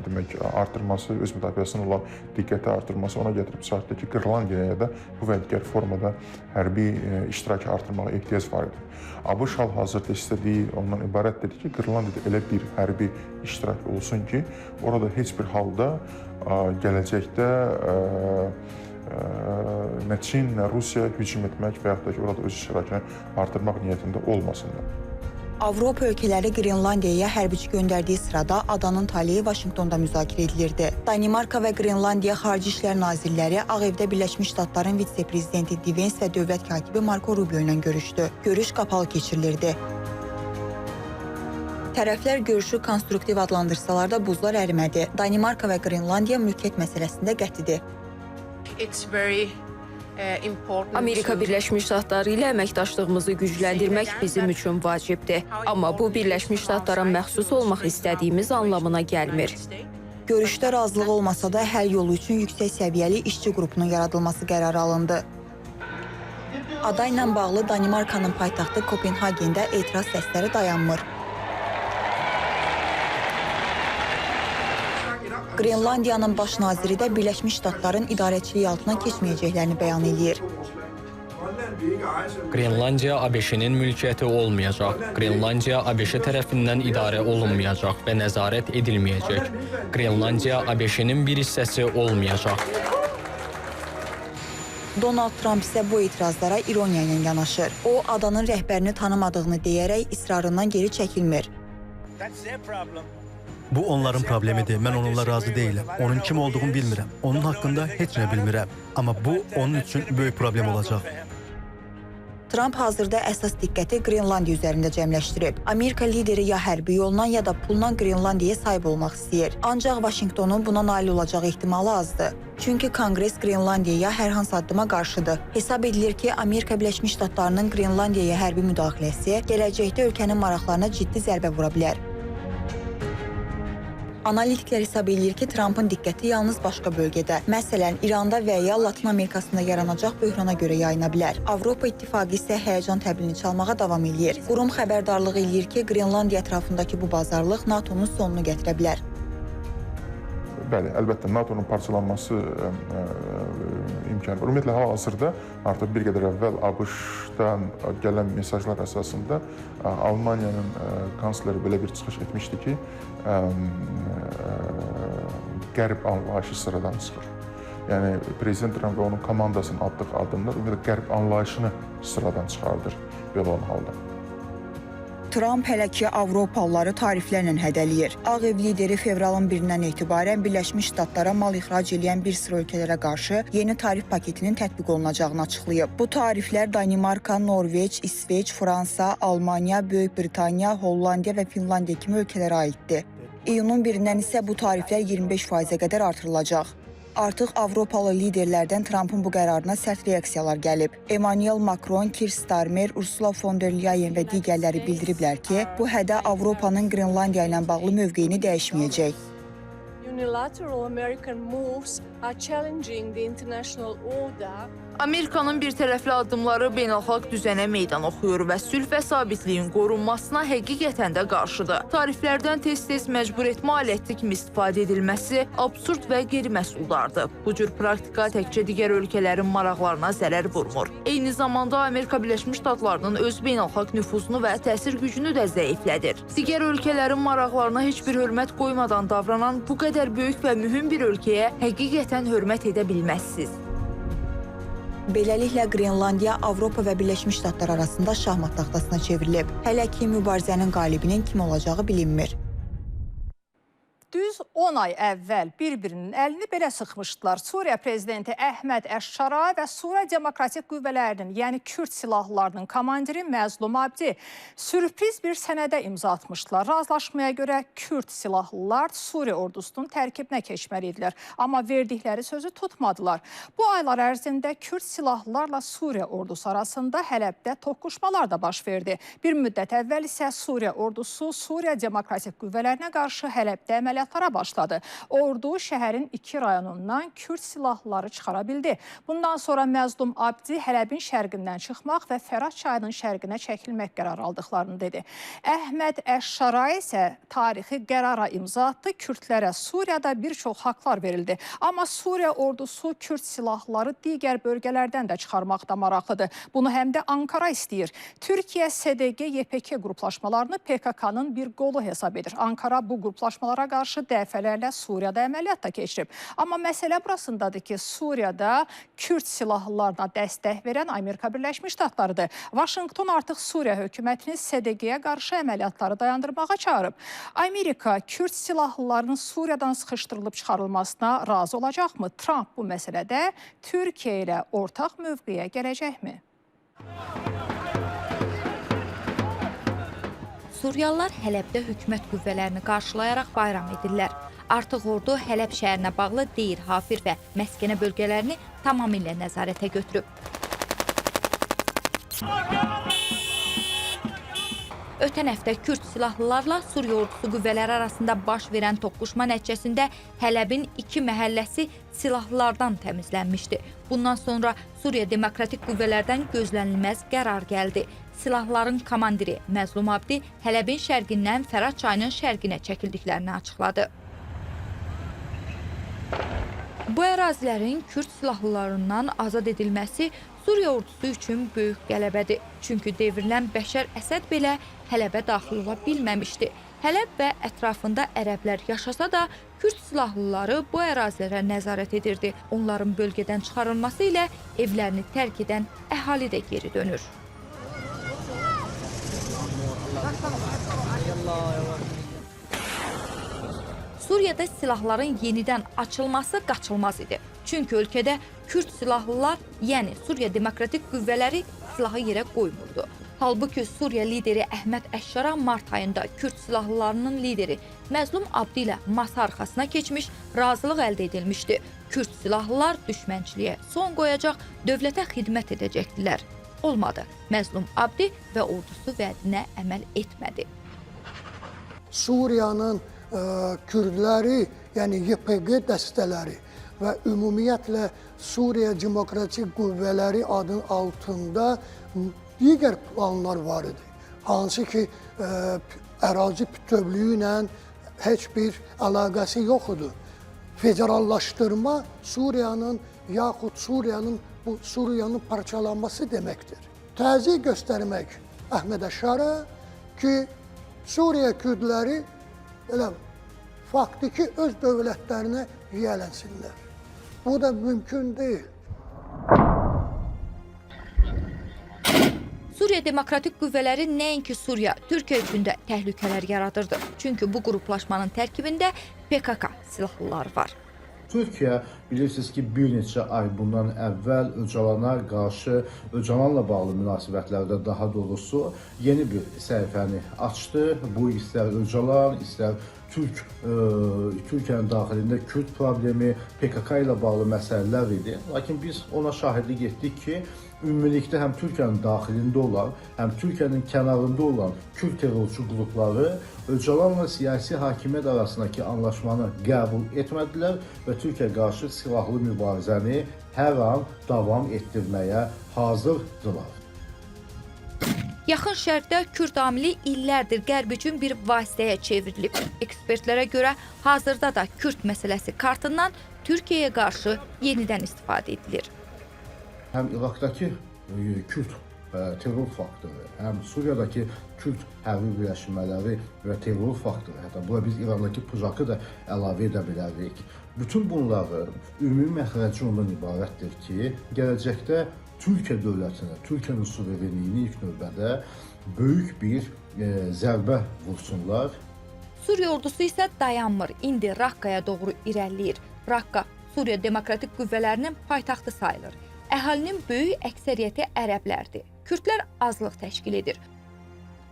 demək artırması, öz müdafiəsinə olan diqqəti artırması ona gətirib çıxartdı ki, Qrenlandiyaya da bu və digər formada hərbi iştirakı artırmağa ehtiyac var idi. ABŞ hal-hazırda istədiyi ondan ibarətdir ki, Qrenlandiyada elə bir hərbi iştirak olsun ki, orada heç bir halda gələcəkdə nə Çin, nə Rusiya hücum etmək və yaxud da ki, orada öz iştirakını artırmaq niyyətində olmasınlar. Avropa ölkələri Qrenlandiyaya hərbiçi göndərdiyi sırada adanın taleyi Vaşinqtonda müzakirə edilirdi. Danimarka və Qrenlandiya Xarici İşlər Nazirləri Ağ Evdə Birləşmiş Ştatların vitse-prezidenti Divens və dövlət katibi Marco Rubio ilə görüşdü. Görüş qapalı keçirilirdi. Tərəflər görüşü konstruktiv adlandırsalar da buzlar ərimədi. Danimarka və Qrenlandiya mülkiyyət məsələsində qətidir. Amerika Birləşmiş Ştatları ilə əməkdaşlığımızı gücləndirmək bizim üçün vacibdir. Amma bu Birləşmiş Ştatlara məxsus olmaq istədiyimiz anlamına gəlmir. Görüşdə razılıq olmasa da həll yolu üçün yüksək səviyyəli işçi qrupunun yaradılması qərarı alındı. Ada ilə bağlı Danimarkanın paytaxtı Kopenhagendə etiraz səsləri dayanmır. Qrenlandiyanın baş naziri də Birləşmiş Ştatların idarəçiliyi altına keçməyəcəklərini bəyan edir. Qrenlandiya ABŞ-nin mülkiyyəti olmayacaq. Qrenlandiya ABŞ tərəfindən idarə olunmayacaq və nəzarət edilməyəcək. Qrenlandiya ABŞ-nin bir hissəsi olmayacaq. Donald Trump isə bu etirazlara ironiya ilə yanaşır. O, adanın rəhbərini tanımadığını deyərək israrından geri çəkilmir. Bu onların problemidir. Mən onunla razı deyiləm. Onun kim olduğunu bilmirəm. Onun haqqında heç nə bilmirəm. Amma bu onun üçün böyük problem olacaq. Trump hazırda əsas diqqəti Qrenlandiya üzərində cəmləşdirib. Amerika lideri ya hərbi yolla ya da pulla Qrenlandiyaya sahib olmaq istəyir. Ancaq Vaşinqtonun buna nail olacağı ehtimalı azdır. Çünki Konqres Qrenlandiyaya hər hansı addıma qarşıdır. Hesab edilir ki, Amerika Birləşmiş Ştatlarının Qrenlandiyaya hərbi müdaxiləsi gələcəkdə ölkənin maraqlarına ciddi zərbə vura bilər. Analitiklər hesab edir ki, Trumpın diqqəti yalnız başqa bölgədə, məsələn, İranda və ya Latin Amerikasında yaranacaq böhrana görə yayına bilər. Avropa İttifaqı isə həyəcan təbilini çalmağa davam edir. Qurum xəbərdarlıq edir ki, Qrenlandiya ətrafındakı bu bazarlıq NATO-nun sonunu gətirə bilər. Bəli, əlbəttə NATO-nun parçalanması imkanı var. Ümumiyyətlə, hal-hazırda artıq bir qədər əvvəl ABŞ-dan gələn mesajlar əsasında Almaniyanın kansleri belə bir çıxış etmişdi ki, qərb anlayışı sıradan çıxır. Yəni Prezident Tramp və onun komandasının atdığı addımlar ümumiyyətlə qərb anlayışını sıradan çıxardır belə olan halda. Tramp hələ ki Avropalıları tariflərlə hədələyir. Ağ Ev lideri fevralın 1-dən etibarən Birləşmiş Ştatlara mal ixrac edən bir sıra ölkələrə qarşı yeni tarif paketinin tətbiq olunacağını açıqlayıb. Bu tariflər Danimarka, Norveç, İsveç, Fransa, Almaniya, Böyük Britaniya, Hollandiya və Finlandiya kimi ölkələrə aiddir. İyunun 1-dən isə bu tariflər 25%-ə qədər artırılacaq. Artıq Avropalı liderlərdən Trampın bu qərarına sərt reaksiyalar gəlib. Emmanuel Macron, Keir Starmer, Ursula von der Leyen və digərləri bildiriblər ki, bu hədə Avropanın Qrenlandiya ilə bağlı mövqeyini dəyişməyəcək. Unilateral American moves are challenging the international order. Amerikanın birtərəfli addımları beynəlxalq düzənə meydan oxuyur və sülh və sabitliyin qorunmasına həqiqətən də qarşıdır. Tariflərdən tez-tez məcbur etmə aləti kimi istifadə edilməsi absurd və qeyri-məsuldardır. Bu cür praktika təkcə digər ölkələrin maraqlarına zərər vurmur. Eyni zamanda Amerika Birləşmiş Ştatlarının öz beynəlxalq nüfuzunu və təsir gücünü də zəiflədir. Digər ölkələrin maraqlarına heç bir hörmət qoymadan davranan bu qədər böyük və mühüm bir ölkəyə həqiqətən hörmət edə bilməzsiniz. Beləliklə, Qrenlandiya Avropa və Birləşmiş Ştatlar arasında şahmat taxtasına çevrilib. Hələ ki, mübarizənin qalibinin kim olacağı bilinmir. Düz 10 ay əvvəl bir-birinin əlini belə sıxmışdılar. Suriya prezidenti Əhməd Əş-Şara və Suriya Demokratik Qüvvələrinin, yəni Kürd silahlılarının komandiri Məzlum Abdi sürpriz bir sənədə imza atmışdılar. Razılaşmaya görə Kürd silahlılar Suriya ordusunun tərkibinə keçməli idilər. Amma verdikləri sözü tutmadılar. Bu aylar ərzində Kürd silahlılarla Suriya ordusu arasında Hələbdə toqquşmalar da baş verdi. Bir müddət əvvəl isə Suriya ordusu Suriya Demokratik Qüvvələrinə qarşı Hələbdə əməliyyatlara başladı. Ordu şəhərin 2 rayonundan Kürd silahlıları çıxara bildi. Bundan sonra Məzlum Abdi Hələbin şərqindən çıxmaq və Fərat çayının şərqinə çəkilmək qərarı aldıqlarını dedi. Əhməd Əş-Şara isə tarixi qərara imza atdı. Kürdlərə Suriyada bir çox haqlar verildi. Amma Suriya ordusu Kürd silahlıları digər bölgələrdən də çıxarmaqda maraqlıdır. Bunu həm də Ankara istəyir. Türkiyə SDG, YPK qruplaşmalarını PKK-nın bir qolu hesab edir. Ankara bu qruplaşmalara qarşı dəfələrlə Suriyada əməliyyat da keçirib. Amma məsələ burasındadır ki, Suriyada Kürd silahlılarına dəstək verən Amerika Birləşmiş Ştatlarıdır. Vaşinqton artıq Suriya hökumətini SDG-yə qarşı əməliyyatları dayandırmağa çağırıb. Amerika Kürd silahlılarının Suriyadan sıxışdırılıb çıxarılmasına razı olacaqmı? Trump bu məsələdə Türkiyə ilə ortaq mövqeyə gələcəkmi? Suriyalılar Hələbdə hökumət qüvvələrini qarşılayaraq bayram edirlər. Artıq ordu Hələb şəhərinə bağlı Deyir, Hafir və Məskənə bölgələrini tamamilə nəzarətə götürüb. Ötən həftə Kürd silahlılarla Suriya ordusu qüvvələri arasında baş verən toqquşma nəticəsində Hələbin 2 məhəlləsi silahlılardan təmizlənmişdi. Bundan sonra Suriya Demokratik Qüvvələrdən gözlənilməz qərar gəldi. Silahların komandiri Məzlum Abdi Hələbin şərqindən Fərat çayının şərqinə çəkildiklərini açıqladı. Bu ərazilərin Kürd silahlılarından azad edilməsi Suriya ordusu üçün böyük qələbədir. Çünki devrilən Bəşər Əsəd belə Hələbə daxil ola bilməmişdi. Hələb və ətrafında ərəblər yaşasa da Kürd silahlıları bu ərazilərə nəzarət edirdi. Onların bölgədən çıxarılması ilə evlərini tərk edən əhali də geri dönür. Suriyada silahların yenidən açılması qaçılmaz idi. Çünki ölkədə Kürd silahlılar, yəni Suriya Demokratik Qüvvələri silahı yerə qoymurdu. Halbuki Suriya lideri Əhməd Əş-Şara mart ayında Kürd silahlılarının lideri Məzlum Abdi ilə masa arxasına keçmiş, razılıq əldə edilmişdi. Kürd silahlılar düşmənçiliyə son qoyacaq, dövlətə xidmət edəcəkdilər. Olmadı. Məzlum Abdi və ordusu vədinə əməl etmədi. Suriyanın Kürdləri, yəni YPG dəstələri və ümumiyyətlə Suriya Demokratik Qüvvələri adının altında digər planlar var idi. Hansı ki, ərazi bütövlüyü ilə heç bir əlaqəsi yox idi. Federallaşdırma Suriyanın yaxud Suriyanın parçalanması deməkdir. Təzyiq göstərmək Əhməd Əş-Şara ki, Suriya Kürdləri faktiki öz dövlətlərinə yiyələnsinlər. Bu da mümkün deyil. Suriya Demokratik Qüvvələri nəinki Suriya, Türkiyə üçün də təhlükələr yaradırdı. Çünki bu qruplaşmanın tərkibində PKK silahlıları var. Türkiyə bilirsiniz ki, bir neçə ay bundan əvvəl Öcalana qarşı, Öcalanla bağlı münasibətlərdə daha doğrusu yeni bir səhifəni açdı. Bu istər Öcalan, istər Türkiyənin daxilində Kürt problemi, PKK ilə bağlı məsələlər idi. Lakin biz ona şahidlik etdik ki, ümumilikdə həm Türkiyənin daxilində olan, həm Türkiyənin kənarında olan Kürt terrorçu qrupları Öcalanla siyasi hakimiyyət arasındakı anlaşmanı qəbul etmədilər və Türkiyə qarşı silahlı mübarizəni hər an davam etdirməyə hazırdılar. Yaxın Şərqdə Kürd amili illərdir Qərb üçün bir vasitəyə çevrilib. Ekspertlərə görə hazırda da Kürd məsələsi kartından Türkiyəyə qarşı yenidən istifadə edilir. Həm İraqdakı Kürt terror faktoru, həm Suriyadakı Kürt hərbi birləşmələri və terror faktoru, hətta bura biz İrandakı PUJAK-ı da əlavə edə bilərik. Bütün bunları ümumi məxrəci ondan ibarətdir ki, gələcəkdə Türkiyə dövlətinə, Türkiyənin suverenliyini ilk növbədə böyük bir zərbə vursunlar. Suriya ordusu isə dayanmır, indi Raqqaya doğru irəliləyir. Raqqa Suriya Demokratik Qüvvələrinin paytaxtı sayılır. Əhalinin böyük əksəriyyəti ərəblərdir. Kürdlər azlıq təşkil edir.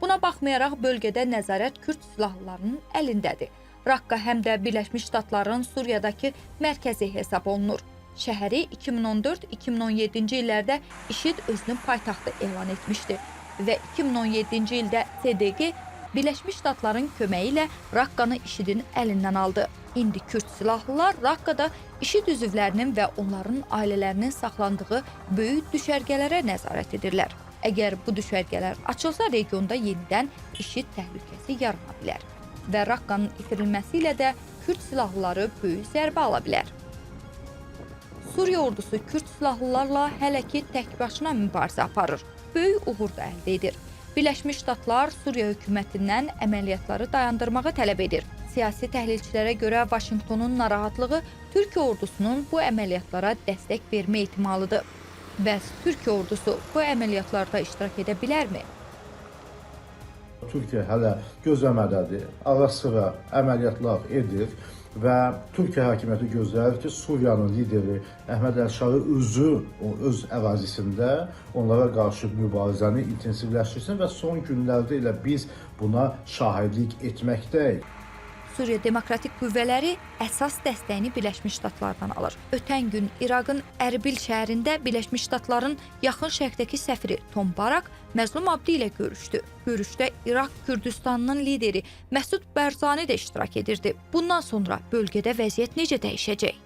Buna baxmayaraq bölgədə nəzarət Kürd silahlılarının əlindədir. Raqqa həm də Birləşmiş Ştatların Suriyadakı mərkəzi hesab olunur. Şəhəri 2014-2017-ci illərdə IŞİD özünün paytaxtı elan etmişdi və 2017-ci ildə SDG Birləşmiş Ştatların köməyi ilə Raqqanı IŞİDin əlindən aldı. İndi Kürd silahlılar Raqqada IŞİD üzvlərinin və onların ailələrinin saxlandığı böyük düşərgələrə nəzarət edirlər. Əgər bu düşərgələr açılsa, regionda yenidən IŞİD təhlükəsi yarana bilər və Raqqanın itirilməsi ilə də Kürd silahlıları böyük zərbə ala bilər. Suriya ordusu Kürd silahlılarla hələ ki tək başına mübarizə aparır. Böyük uğur da əldə edir. Birləşmiş Ştatlar Suriya hökumətindən əməliyyatları dayandırmağı tələb edir. Siyasi təhlilçilərə görə Vaşinqtonun narahatlığı Türkiyə ordusunun bu əməliyyatlara dəstək vermə ehtimalıdır. Bəs Türkiyə ordusu bu əməliyyatlarda iştirak edə bilərmi? Türkiyə hələ gözləmədədir, ara-sıra əməliyyatlar edir və Türkiyə hakimiyyəti gözləyir ki, Suriyanın lideri Əhməd Əl-Şarı öz ərazisində onlara qarşı mübarizəni intensivləşdirsin və son günlərdə elə biz buna şahidlik etməkdəyik. Suriya Demokratik Qüvvələri əsas dəstəyini Birləşmiş Ştatlardan alır. Ötən gün İraqın Ərbil şəhərində Birləşmiş Ştatların yaxın şərqdəki səfiri Tom Barak Məzlum Abdi ilə görüşdü. Görüşdə İraq Kürdistanının lideri Məsud Bərzani də iştirak edirdi. Bundan sonra bölgədə vəziyyət necə dəyişəcək?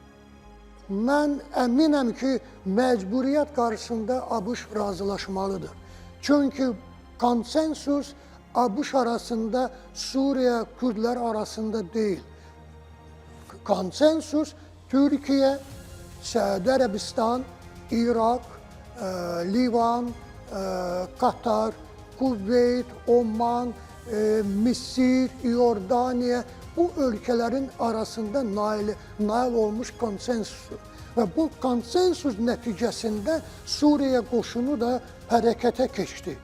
Mən əminəm ki, məcburiyyət qarşısında ABŞ razılaşmalıdır. Çünki konsensus ABŞ arasında, Suriya, Kürdlər arasında deyil. Konsensus Türkiyə, Səudi Ərəbistan, İraq, Livan, Qatar, Kuveyt, Oman, Misir, İordaniya bu ölkələrin arasında nail olmuş konsensusdur. Və bu konsensus nəticəsində Suriya qoşunu da hərəkətə keçdi.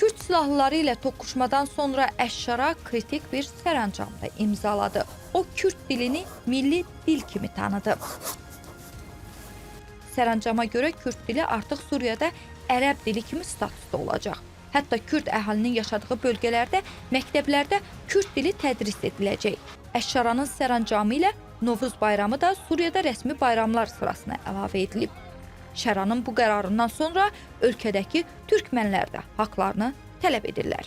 Kürd silahlıları ilə toqquşmadan sonra Əş-Şara kritik bir sərəncam da imzaladı. O, Kürd dilini milli dil kimi tanıdı. Sərəncama görə Kürd dili artıq Suriyada ərəb dili kimi statusda olacaq. Hətta Kürd əhalinin yaşadığı bölgələrdə, məktəblərdə Kürd dili tədris ediləcək. Əş-Şaranın sərəncamı ilə Novruz bayramı da Suriyada rəsmi bayramlar sırasına əlavə edilib. Şəranın bu qərarından sonra ölkədəki türkmənlər də haqlarını tələb edirlər.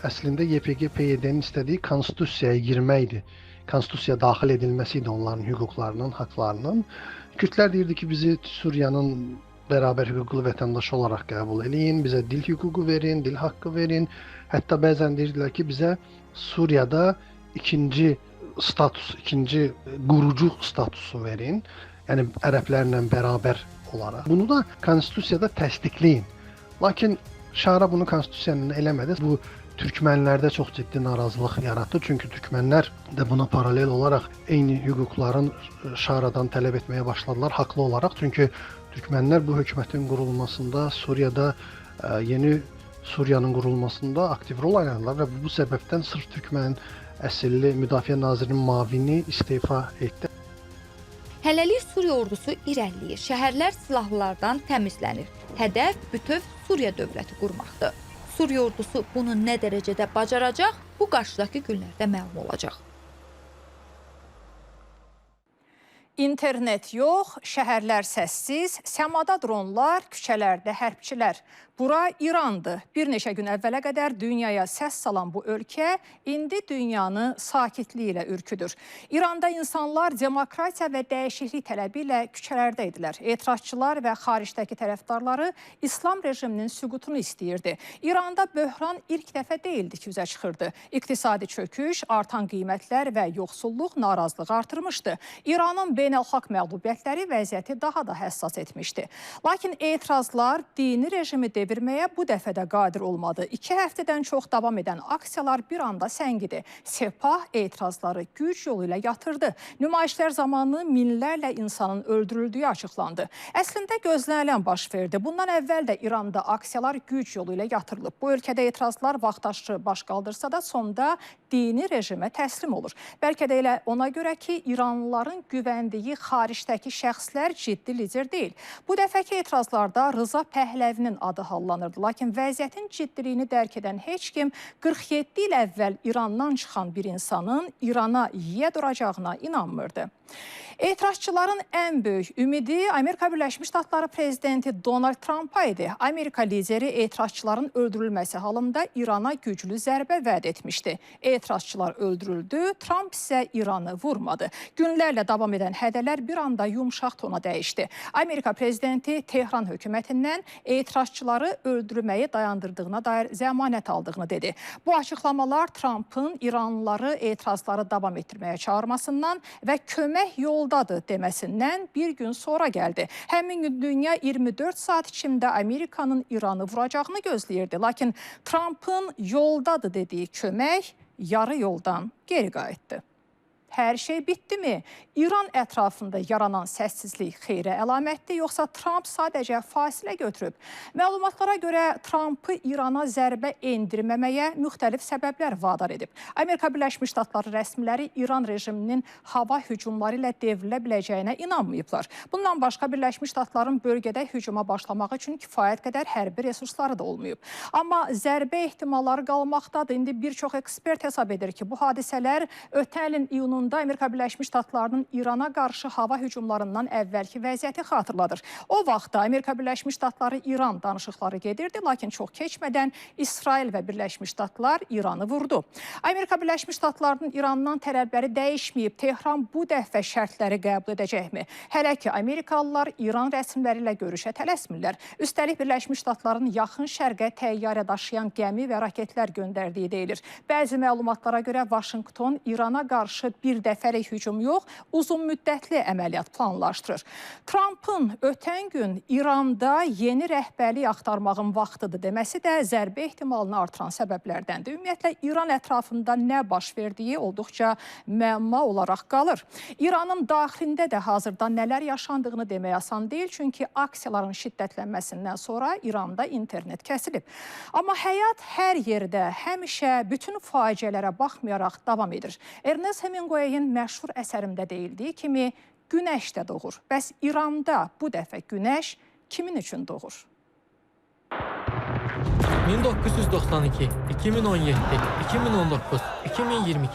Əslində YPG-PYD-nin istədiyi konstitusiyaya girməkdir. Konstitusiyaya daxil edilməsi idi onların hüquqlarının, haqlarının. Kürdlər deyirdi ki, bizi Suriyanın bərabər hüquqlu vətəndaşı olaraq qəbul edin, bizə dil hüququ verin, dil haqqı verin. Hətta bəzən deyirdilər ki, bizə Suriyada ikinci qurucu statusu verin. Yəni ərəblərlə bərabər olaraq. Bunu da konstitusiyada təsdiqləyin. Lakin Şara bunu konstitusiyanın eləmədi. Bu Türkmenlərdə çox ciddi narazılıq yaratdı. Çünki Türkmenlər də buna paralel olaraq eyni hüquqların şaradan tələb etməyə başladılar, haqlı olaraq. Çünki Türkmenlər bu hökumətin qurulmasında, Suriyada yeni Suriyanın qurulmasında aktiv rol oynadılar və bu səbəbdən sırf Türkmen əsilli Müdafiə Nazirinin müavini istefa etdi. Hələlik Suriya ordusu irəliləyir, şəhərlər silahlılardan təmizlənir. Hədəf bütöv Suriya dövləti qurmaqdır. Suriya ordusu bunu nə dərəcədə bacaracaq, bu qarşıdakı günlərdə məlum olacaq. İnternet yox, şəhərlər səssiz, səmada dronlar, küçələrdə hərbçilər. Bura İrandır. Bir neçə gün əvvələ qədər dünyaya səs salan bu ölkə indi dünyanı sakitliyi ilə ürküdür. İranda insanlar demokratiya və dəyişiklik tələbi ilə küçələrdə idilər. Etirazçılar və xaricdəki tərəfdarları İslam rejiminin süqutunu istəyirdi. İranda böhran ilk dəfə deyildi ki, üzə çıxırdı. İqtisadi çöküş, artan qiymətlər və yoxsulluq narazılığı artırmışdı. İranın beynəlxalq məğlubiyyətləri vəziyyəti daha da həssas etmişdi. Lakin etirazlar dini rejimi devirməyə bu dəfə də qadir olmadı. 2 həftədən çox davam edən aksiyalar bir anda səngidi. Sepah etirazları güc yolu ilə yatırdı. Nümayişlər zamanı minlərlə insanın öldürüldüyü açıqlandı. Əslində gözlənilən baş verdi. Bundan əvvəl də İranda aksiyalar güc yolu ilə yatırılıb. Bu ölkədə etirazlar vaxtaşırı baş qaldırsa da sonda dini rejimə təslim olur. Bəlkə də elə ona görə ki, İranlıların güvəndiyi xaricdəki şəxslər ciddi lider deyil. Bu dəfəki etirazlarda Rıza Pəhləvinin adı hallanırdı. Lakin vəziyyətin ciddiliyini dərk edən heç kim 47 il əvvəl İrandan çıxan bir insanın İrana yiyə duracağına inanmırdı. Etirazçıların ən böyük ümidi Amerika Birləşmiş Ştatları prezidenti Donald Trumpa idi. Amerika lideri etirazçıların öldürülməsi halında İrana güclü zərbə vəd etmişdi. Etirazçılar öldürüldü, Trump isə İranı vurmadı. Günlərlə davam edən hədələr bir anda yumşaq tona dəyişdi. Amerika prezidenti Tehran hökumətindən etirazçıları öldürməyi dayandırdığına dair zəmanət aldığını dedi. Bu açıqlamalar Trumpın İranlıları etirazları davam etdirməyə çağırmasından və kömək yoldadır deməsindən bir gün sonra gəldi. Həmin gün dünya 24 saat içində Amerikanın İranı vuracağını gözləyirdi. Lakin Trumpın yoldadır dediyi kömək yarı yoldan geri qayıtdı. Hər şey bitdimi? İran ətrafında yaranan səssizlik xeyrə əlamətdir, yoxsa Trump sadəcə fasilə götürüb? Məlumatlara görə Trumpı İrana zərbə endirməməyə müxtəlif səbəblər vadar edib. Amerika Birləşmiş Ştatları rəsmiləri İran rejiminin hava hücumları ilə devrilə biləcəyinə inanmayıblar. Bundan başqa Birləşmiş Ştatların bölgədə hücuma başlamaq üçün kifayət qədər hərbi resursları da olmayıb. Amma zərbə ehtimalları qalmaqdadır. İndi bir çox ekspert hesab edir ki, bu hadisələr ötən ilin iyununda Amerika Birləşmiş Ştatlarının İrana qarşı hava hücumlarından əvvəlki vəziyyəti xatırladır. O vaxtda Amerika Birləşmiş Ştatları İran danışıqları gedirdi, lakin çox keçmədən İsrail və Birləşmiş Ştatlar İranı vurdu. Amerika Birləşmiş Ştatlarının İrandan tələbləri dəyişməyib. Tehran bu dəfə şərtləri qəbul edəcəkmi? Hələ ki, Amerikalılar İran rəsmiləri ilə görüşə tələsmirlər. Üstəlik Birləşmiş Ştatların yaxın şərqə təyyarə daşıyan gəmi və raketlər göndərdiyi deyilir. Bəzi məlumatlara görə Vaşinqton İrana qarşı bir dəfəlik hücum yox, uzun müddətli əməliyyat planlaşdırır. Trumpın ötən gün İranda yeni rəhbərlik axtarmağın vaxtıdır deməsi də zərbə ehtimalını artıran səbəblərdəndir. Ümumiyyətlə, İran ətrafında nə baş verdiyi olduqca müəmma olaraq qalır. İranın daxilində də hazırda nələr yaşandığını demək asan deyil, çünki aksiyaların şiddətlənməsindən sonra İranda internet kəsilib. Amma həyat hər yerdə, həmişə bütün faciələrə baxmayaraq davam edir. Ernest Hemingway'in məşhur əsərində deyildiyi kimi günəş də doğur. Bəs İranda bu dəfə günəş kimin üçün doğur? 1992, 2017, 2019, 2022.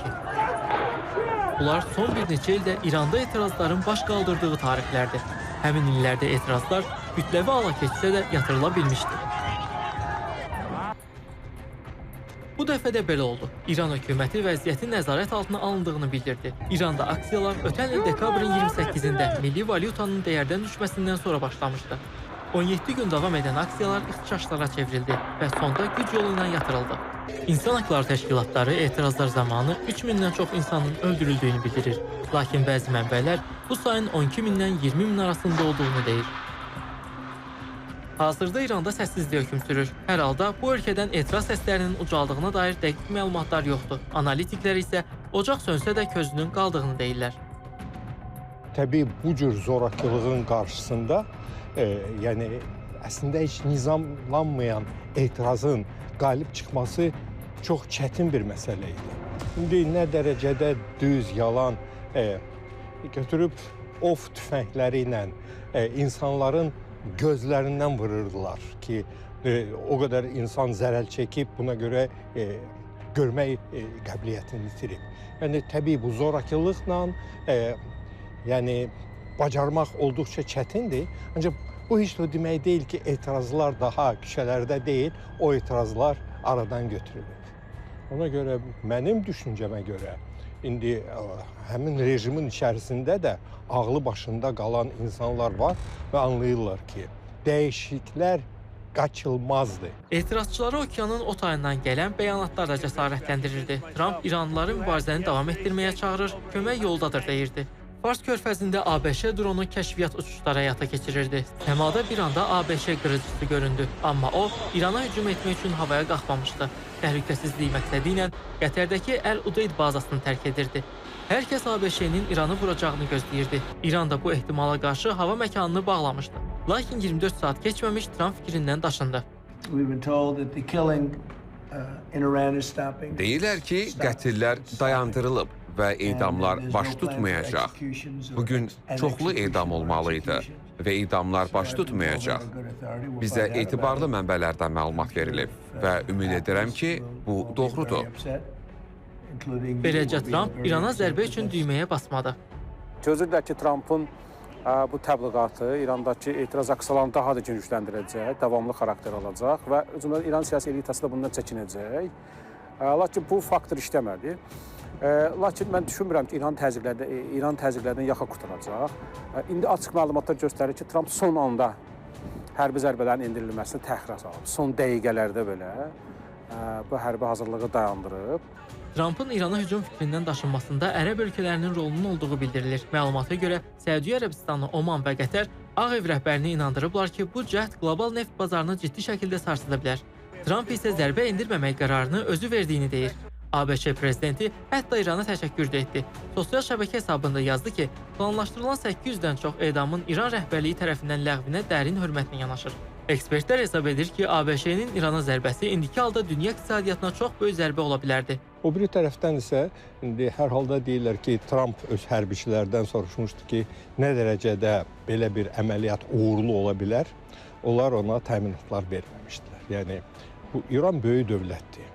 Bunlar son bir neçə ildə İranda etirazların baş qaldırdığı tarixlərdir. Həmin illərdə etirazlar kütləvi hala keçsə də yatırıla bilmişdi. Bu dəfə də belə oldu. İran hökuməti vəziyyətin nəzarət altına alındığını bildirdi. İranda aksiyalar ötən il dekabrın 28-də milli valyutanın dəyərdən düşməsindən sonra başlamışdı. 17 gün davam edən aksiyalar ixtişaşlara çevrildi və sonda güc yolu ilə yatırıldı. İnsan haqları təşkilatları etirazlar zamanı 3000-dən çox insanın öldürüldüyünü bildirir. Lakin bəzi mənbələr bu sayın 12 mindən 20 min arasında olduğunu deyir. Hazırda İranda səssizlik hökm sürür. Hər halda bu ölkədən etiraz səslərinin ucaldığına dair dəqiq məlumatlar yoxdur. Analitiklər isə ocaq sönsə də közünün qaldığını deyirlər. Təbii bu cür zorakılığın qarşısında yəni əslində heç nizamlanmayan etirazın qalib çıxması çox çətin bir məsələ idi. İndi nə dərəcədə düz, yalan götürüb ov tüfəngləri ilə insanların gözlərindən vururdular ki, o qədər insan zərər çəkib, buna görə görmək qabiliyyətini itirib. Yəni, təbii bu zorakılıqla yəni, bacarmaq olduqca çətindir. Ancaq bu heç də demək deyil ki, etirazlar daha küçələrdə deyil, o etirazlar aradan götürülür. Ona görə, mənim düşüncəmə görə, indi həmin rejimin içərisində də ağlı başında qalan insanlar var və anlayırlar ki, dəyişikliklər qaçılmazdır. Etirazçıları okeanın o tayından gələn bəyanatlar da cəsarətləndirirdi. Trump İranlıları mübarizəni davam etdirməyə çağırır, kömək yoldadır deyirdi. Fars körfəzində ABC dronu kəşfiyyat uçuşları həyata keçirirdi. Səmada bir anda ABC qırıcısı göründü. Amma o, İrana hücum etmək üçün havaya qalxmamışdı. Təhlükəsizliyi məqsədi ilə Qətərdəki Əl-Udeyd bazasını tərk edirdi. Hər kəs ABC-nin İranı vuracağını gözləyirdi. İran da bu ehtimala qarşı hava məkanını bağlamışdı. Lakin 24 saat keçməmiş Trump fikrindən daşındı. Deyirlər ki, qətillər dayandırılıb və edamlar baş tutmayacaq. Bugün çoxlu edam olmalıydı və edamlar baş tutmayacaq. Bizə etibarlı mənbələrdən məlumat verilib və ümid edirəm ki, bu doğrudur. Beləcə Trump İrana zərbə üçün düyməyə basmadı. Gözləyirlər ki, Trumpın bu təbliğatı İrandakı etiraz aksiyalarını daha da gücləndirəcək, davamlı xarakter alacaq və İran siyasi elitası da bundan çəkinəcək. Lakin bu faktor işləmədi. Lakin mən düşünmürəm ki, İran təzyiqlərdən yaxa qurtaracaq. İndi açıq məlumatlar göstərir ki, Trump son anda hərbi zərbələrin endirilməsini təxirə salıb. Son dəqiqələrdə belə bu hərbi hazırlığı dayandırıb. Trumpın İrana hücum fikrindən daşınmasında ərəb ölkələrinin rolunun olduğu bildirilir. Məlumata görə Səudiyyə Ərəbistanı, Oman və Qətər Ağ Ev rəhbərini inandırıblar ki, bu cəhd qlobal neft bazarını ciddi şəkildə sarsıda bilər. Trump isə zərbə endirməmək qərarını özü verdiyini deyir. ABŞ prezidenti hətta İrana təşəkkür də etdi. Sosial şəbəkə hesabında yazdı ki, planlaşdırılan 800-dən çox edamın İran rəhbərliyi tərəfindən ləğvinə dərin hörmətlə yanaşır. Ekspertlər hesab edir ki, ABŞ-nin İrana zərbəsi indiki halda dünya iqtisadiyyatına çox böyük zərbə ola bilərdi. O biri tərəfdən isə indi hər halda deyirlər ki, Trump öz hərbiçilərdən soruşmuşdu ki, nə dərəcədə belə bir əməliyyat uğurlu ola bilər. Onlar ona təminatlar verməmişdilər. Yəni, bu İran böyük dövlətdir.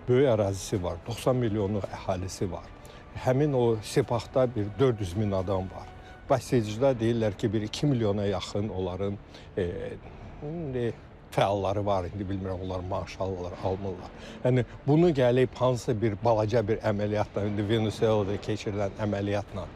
Böyük ərazisi var, 90 milyonluq əhalisi var. Həmin o Sepahda bir 400 min adam var. Basicdə deyirlər ki, bir 2 milyona yaxın onların fəalları var. İndi bilmirəm, onlar maaş almırlar. Yəni, bunu gəlib hansısa bir balaca bir əməliyyatla, indi Venezuelada keçirilən əməliyyatla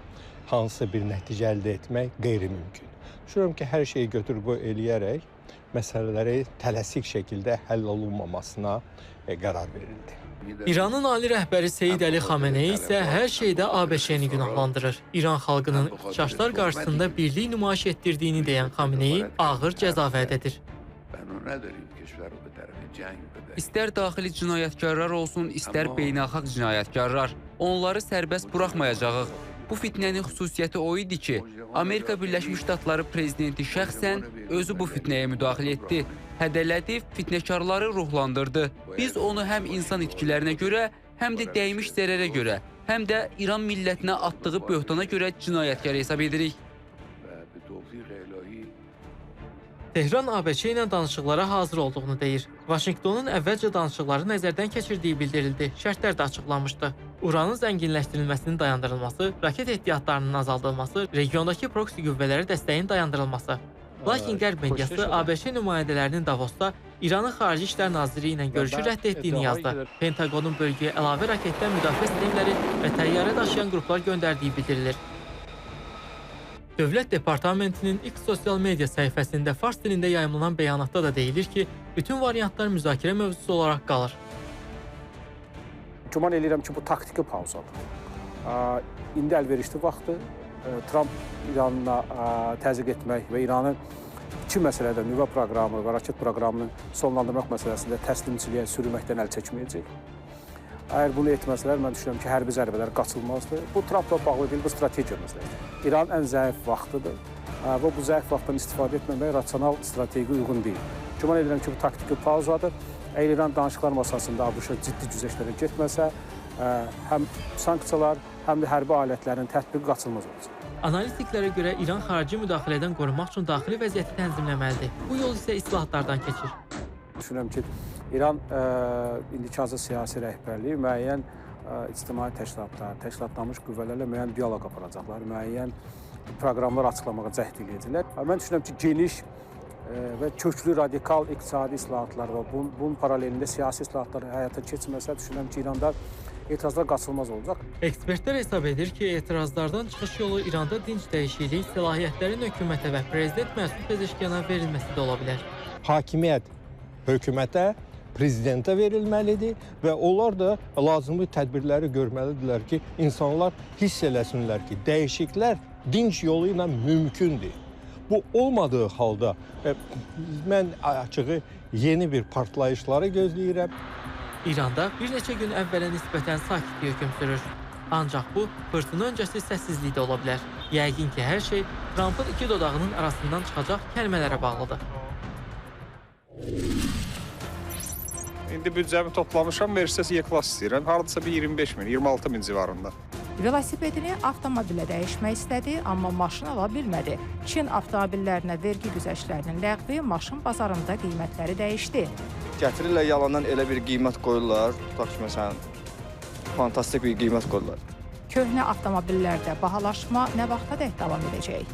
hansısa bir nəticə əldə etmək qeyri-mümkün. Düşünürəm ki, hər şeyi götür-qoy eləyərək məsələləri tələsik şəkildə həll olunmamasına qərar verildi. İranın ali rəhbəri Seyid Əli Xamenei isə hər şeydə ABŞ-ni günahlandırır. İran xalqının ixtişaşlar qarşısında birlik nümayiş etdirdiyini deyən Xamenei ağır cəza vəd edir. İstər daxili cinayətkarlar olsun, istər beynəlxalq cinayətkarlar, onları sərbəst buraxmayacağıq. Bu fitnənin xüsusiyyəti o idi ki, Amerika Birləşmiş Ştatları prezidenti şəxsən özü bu fitnəyə müdaxilə etdi. Hədələdi, fitnəkarları ruhlandırdı. Biz onu həm insan itkilərinə görə, həm də dəymiş zərərə görə, həm də İran millətinə atdığı böhtana görə cinayətkar hesab edirik. Tehran ABŞ ilə danışıqlara hazır olduğunu deyir. Vaşinqtonun əvvəlcə danışıqları nəzərdən keçirdiyi bildirildi. Şərtlər də açıqlanmışdı. Uranın zənginləşdirilməsinin dayandırılması, raket ehtiyatlarının azaldılması, regiondakı proksi qüvvələri dəstəyin dayandırılması. Lakin Qərb mediası ABŞ nümayəndələrinin Davosda İranın Xarici İşlər Naziri ilə görüşü rədd etdiyini yazdı. Pentaqonun bölgəyə əlavə raketdən müdafiə sistemləri və təyyarə daşıyan qruplar göndərdiyi bildirilir. Dövlət Departamentinin X sosial media səhifəsində fars dilində yayımlanan bəyanatda da deyilir ki, bütün variantlar müzakirə mövzusu olaraq qalır. Güman edirəm ki, bu taktiki pauzadır. İndi əlverişli vaxtdır. Trump İranla təzyiq etmək və İranın İki məsələdə nüvə proqramı və raket proqramını sonlandırmaq məsələsində təslimçiliyə sürməkdən əl çəkməyəcək. Əgər bunu etməsələr, mən düşünürəm ki, hərbi zərbələr qaçılmazdır. Bu Trumpla bağlı deyil, bu strategiya məsələdir. İran ən zəif vaxtıdır və bu zəif vaxtdan istifadə etməmək rasional strategiya uyğun deyil. Güman edirəm ki, bu taktiki pauzadır. Əgər İran danışıqlar masasında ABŞ-a ciddi güzəştlərə getməsə, həm sanksiyalar, həm də hərbi alətlərin tətbiqi qaçılmaz olacaq. Analitiklərə görə İran xarici müdaxilədən qorunmaq üçün daxili vəziyyəti tənzimləməlidir. Bu yol isə islahatlardan keçir. Düşünürəm ki, İran indiki hazır siyasi rəhbərliyi müəyyən ictimai təşkilatlar, təşkilatlanmış qüvvələrlə müəyyən dialoq aparacaqlar, müəyyən proqramlar açıqlamağa cəhd edəcəklər. Mən düşünürəm ki, geniş və köklü radikal iqtisadi islahatlar və bunun paralelində siyasi islahatlar həyata keçməsə, düşünürəm ki, İranda etirazlar qaçılmaz olacaq. Ekspertlər hesab edir ki, etirazlardan çıxış yolu İranda dinc dəyişiklik, səlahiyyətlərin hökumətə və prezident Məsud Pezeşkiyana verilməsi də ola bilər. Hakimiyyət hökumətə, prezidentə verilməlidir və onlar da lazımi tədbirləri görməlidirlər ki, insanlar hiss eləsinlər ki, dəyişikliklər dinc yolu ilə mümkündür. Bu olmadığı halda mən açığı yeni bir partlayışları gözləyirəm. İranda bir neçə gün əvvələ nisbətən sakit hökm sürür. Ancaq bu, fırtına öncəsi səssizlik də ola bilər. Yəqin ki, hər şey Trumpın iki dodağının arasından çıxacaq kəlmələrə bağlıdır. İndi büdcəmi toplamışam, Mercedes E-Class istəyirəm. Hardasa bir 25 min, 26 min civarında. Velosipedini avtomobilə dəyişmək istədi, amma maşın ala bilmədi. Çin avtomobillərinə vergi güzəştlərinin ləğvi maşın bazarında qiymətləri dəyişdi. Gətirirlər yalandan elə bir qiymət qoyurlar, tutaq ki, məsələn, fantastik bir qiymət qoyurlar. Köhnə avtomobillərdə bahalaşma nə vaxtadək davam edəcək?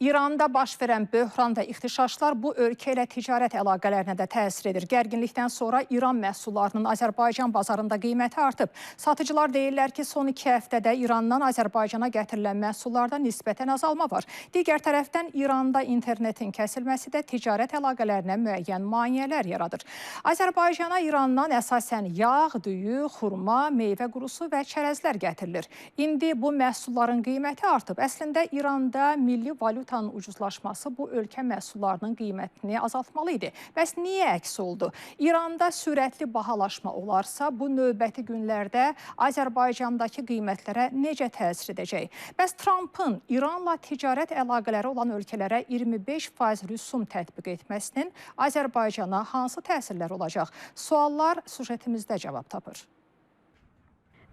İranda baş verən böhran və ixtişaşlar bu ölkə ilə ticarət əlaqələrinə də təsir edir. Gərginlikdən sonra İran məhsullarının Azərbaycan bazarında qiyməti artıb. Satıcılar deyirlər ki, son 2 həftədə İrandan Azərbaycana gətirilən məhsullarda nisbətən azalma var. Digər tərəfdən İranda internetin kəsilməsi də ticarət əlaqələrinə müəyyən maneələr yaradır. Azərbaycana İrandan əsasən yağ, düyü, xurma, meyvə qurusu və çərəzlər gətirilir. İndi bu məhsulların qiyməti artıb. Əslində İranda milli valyutanın ucuzlaşması bu ölkə məhsullarının qiymətini azaltmalı idi. Bəs niyə əks oldu? İranda sürətli bahalaşma olarsa, bu növbəti günlərdə Azərbaycandakı qiymətlərə necə təsir edəcək? Bəs Trumpın İranla ticarət əlaqələri olan ölkələrə 25% rüsum tətbiq etməsinin Azərbaycana hansı təsirlər olacaq? Suallar sujetimizdə cavab tapır.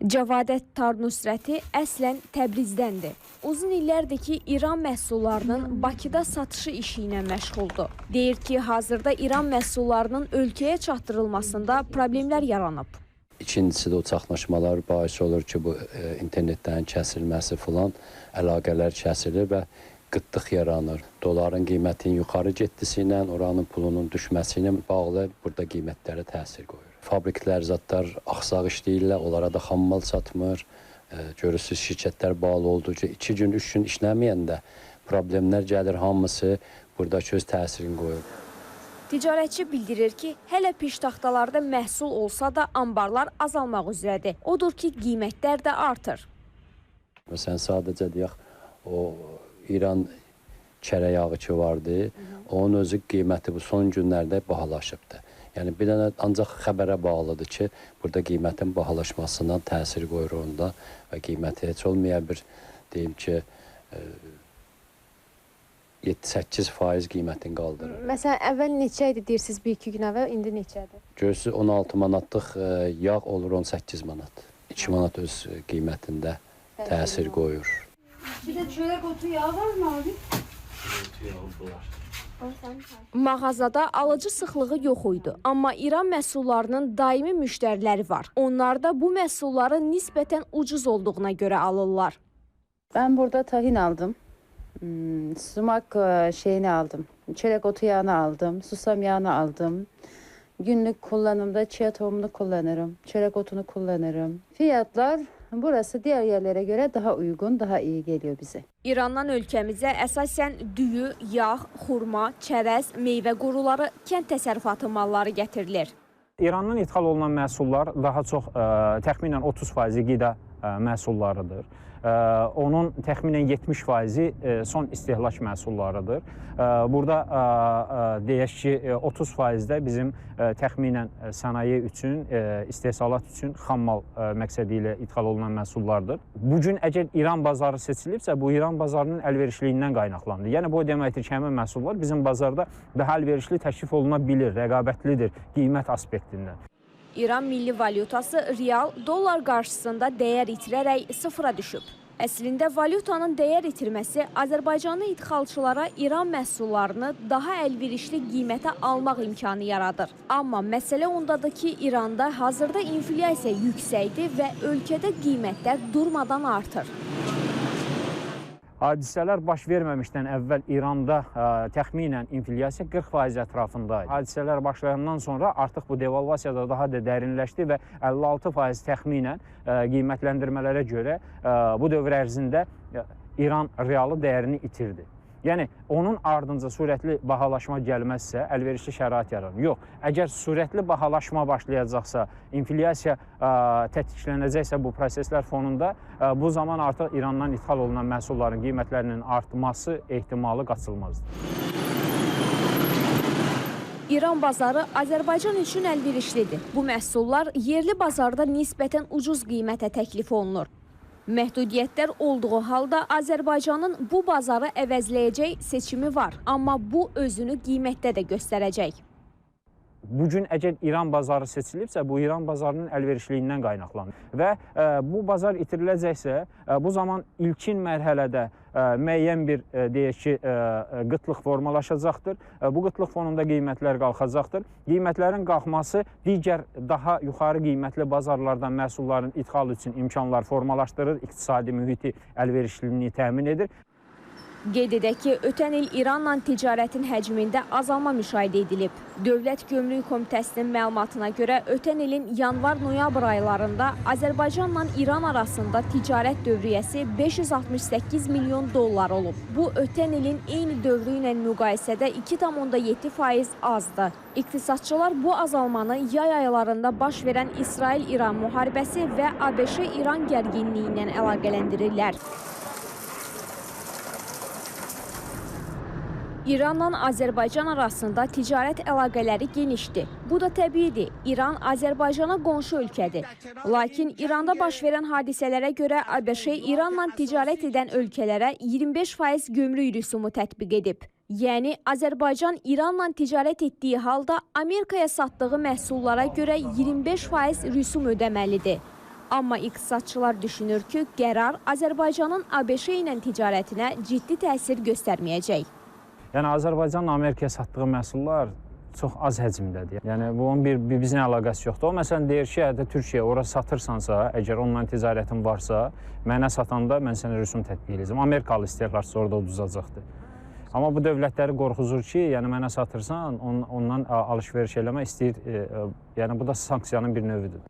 Cavadət Tarnusrəti əslən Təbrizdəndir. Uzun illərdir ki, İran məhsullarının Bakıda satışı işi ilə məşğuldur. Deyir ki, hazırda İran məhsullarının ölkəyə çatdırılmasında problemlər yaranıb. İkincisi də o çaxnaşmalar bahis olur ki, bu internetlərin kəsilməsi filan əlaqələr kəsilir və qıtlıq yaranır. Doların qiymətinin yuxarı getdisi ilə, oranın pulunun düşməsi ilə bağlı burada qiymətlərə təsir qoyur. Fabriklər, zatlar axsaq işləyirlər, onlara da xammal satmır. Görürsünüz, şirkətlər bağlı olduğu ki, 2 gün, 3 gün işləməyəndə problemlər gəlir, hamısı buradakı öz təsirini qoyur. Ticarətçi bildirir ki, hələ piştaxtalarda məhsul olsa da ambarlar azalmaq üzrədir. Odur ki, qiymətlər də artır. Məsələn, sadəcə deyək, o İran kərə yağı ki vardı, onun özü qiyməti bu son günlərdə bahalaşıbdır. Yəni bir dənə ancaq xəbərə bağlıdır ki, burada qiymətin bahalaşmasından təsir qoyur onda və qiyməti heç olmayan bir, deyim ki, 7-8% qiymətini qaldırır. Məsələn, əvvəl neçə idi deyirsiniz, 1-2 gün əvvəl, indi neçədir? Görürsünüz, 16 manatlıq yağ olur 18 manat. 2 manat öz qiymətində təsir qoyur. Bir də çörək otu yağı var mı abi? Otu yağı bular. Mağazada alıcı sıxlığı yox idi, amma İran məhsullarının daimi müştəriləri var. Onlar da bu məhsulları nisbətən ucuz olduğuna görə alırlar. Ben burada tahin aldım, sumak şeyini aldım, çörek otu yağını aldım, susam yağını aldım. Günlük kullanımda chia tohumunu kullanırım, çörek otunu kullanırım. Fiyatlar burası diğer yerlere göre daha uygun, daha iyi geliyor bize. İrandan ölkəmizə əsasən düyü, yağ, xurma, çərəz, meyvə quruları, kənd təsərrüfatı malları gətirilir. İrandan ixal olunan məhsullar daha çox təxminən 30% qida məhsullarıdır. Onun təxminən 70%-i son istehlak məhsullarıdır. Burada deyək ki, 30%-də bizim təxminən sənaye üçün, istehsalat üçün xammal məqsədi ilə ixal olunan məhsullardır. Bu gün əgər İran bazarı seçilibsə, bu İran bazarının əlverişliyindən qaynaqlanır. Yəni bu o deməkdir ki, həmin məhsullar bizim bazarda daha əlverişli təklif oluna bilir, rəqabətlidir qiymət aspektindən. İran milli valyutası real dollar qarşısında dəyər itirərək sıfıra düşüb. Əslində valyutanın dəyər itirməsi Azərbaycanlı idxalçılara İran məhsullarını daha əlverişli qiymətə almaq imkanı yaradır. Amma məsələ ondadır ki, İranda hazırda inflyasiya yüksəkdir və ölkədə qiymətlər durmadan artır. Hadisələr baş verməmişdən əvvəl İranda təxminən inflyasiya 40% ətrafındaydı. Hadisələr başlayandan sonra artıq bu devalvasiya da daha da dərinləşdi və 56% təxminən qiymətləndirmələrə görə bu dövr ərzində İran realı dəyərini itirdi. Yəni, onun ardınca sürətli bahalaşma gəlməzsə, əlverişli şərait yaradır. Yox, əgər sürətli bahalaşma başlayacaqsa, inflyasiya tətiklənəcəksə bu proseslər fonunda, bu zaman artıq İrandan ixal olunan məhsulların qiymətlərinin artması ehtimalı qaçılmazdır. İran bazarı Azərbaycan üçün əlverişlidir. Bu məhsullar yerli bazarda nisbətən ucuz qiymətə təklif olunur. Məhdudiyyətlər olduğu halda Azərbaycanın bu bazarı əvəzləyəcək seçimi var, amma bu özünü qiymətdə də göstərəcək. Bugün əgər İran bazarı seçilibsə, bu İran bazarının əlverişliyindən qaynaqlanır. Və bu bazar itiriləcəksə, bu zaman ilkin mərhələdə müəyyən bir, deyək ki, qıtlıq formalaşacaqdır. Bu qıtlıq fonunda qiymətlər qalxacaqdır. Qiymətlərin qalxması digər daha yuxarı qiymətli bazarlardan məhsulların ixal üçün imkanlar formalaşdırır, iqtisadi mühiti əlverişliliğini təmin edir. Qeyd edək ki, ötən il İranla ticarətin həcmində azalma müşahidə edilib. Dövlət Gömrük Komitəsinin məlumatına görə ötən ilin yanvar-noyabr aylarında Azərbaycanla İran arasında ticarət dövriyyəsi 568 milyon dollar olub. Bu, ötən ilin eyni dövrü ilə müqayisədə 2,7% azdır. İqtisadçılar bu azalmanı yay aylarında baş verən İsrail-İran müharibəsi və ABŞ-İran gərginliyi ilə əlaqələndirirlər. İranla Azərbaycan arasında ticarət əlaqələri genişdir. Bu da təbiidir. İran Azərbaycana qonşu ölkədir. Lakin İranda baş verən hadisələrə görə ABŞ İranla ticarət edən ölkələrə 25% gömrük rüsumu tətbiq edib. Yəni Azərbaycan İranla ticarət etdiyi halda Amerikaya satdığı məhsullara görə 25% rüsum ödəməlidir. Amma iqtisadçılar düşünür ki, qərar Azərbaycanın ABŞ ilə ticarətinə ciddi təsir göstərməyəcək. Yəni, Azərbaycanla Amerikaya satdığı məhsullar çox az həcmdədir. Yəni, bunun bizimlə əlaqəsi yoxdur. O, məsələn, deyir ki, əgər Türkiyə ora satırsansa, əgər onunla ticarətin varsa, mənə satanda mən sənə rüsum tətbiq edəcəm. Amerikalı istehlakçı orada uduzacaqdır. Amma bu dövlətləri qorxuzur ki, yəni mənə satırsan, ondan alış-veriş eləmək istəyir. Yəni, bu da sanksiyanın bir növüdür.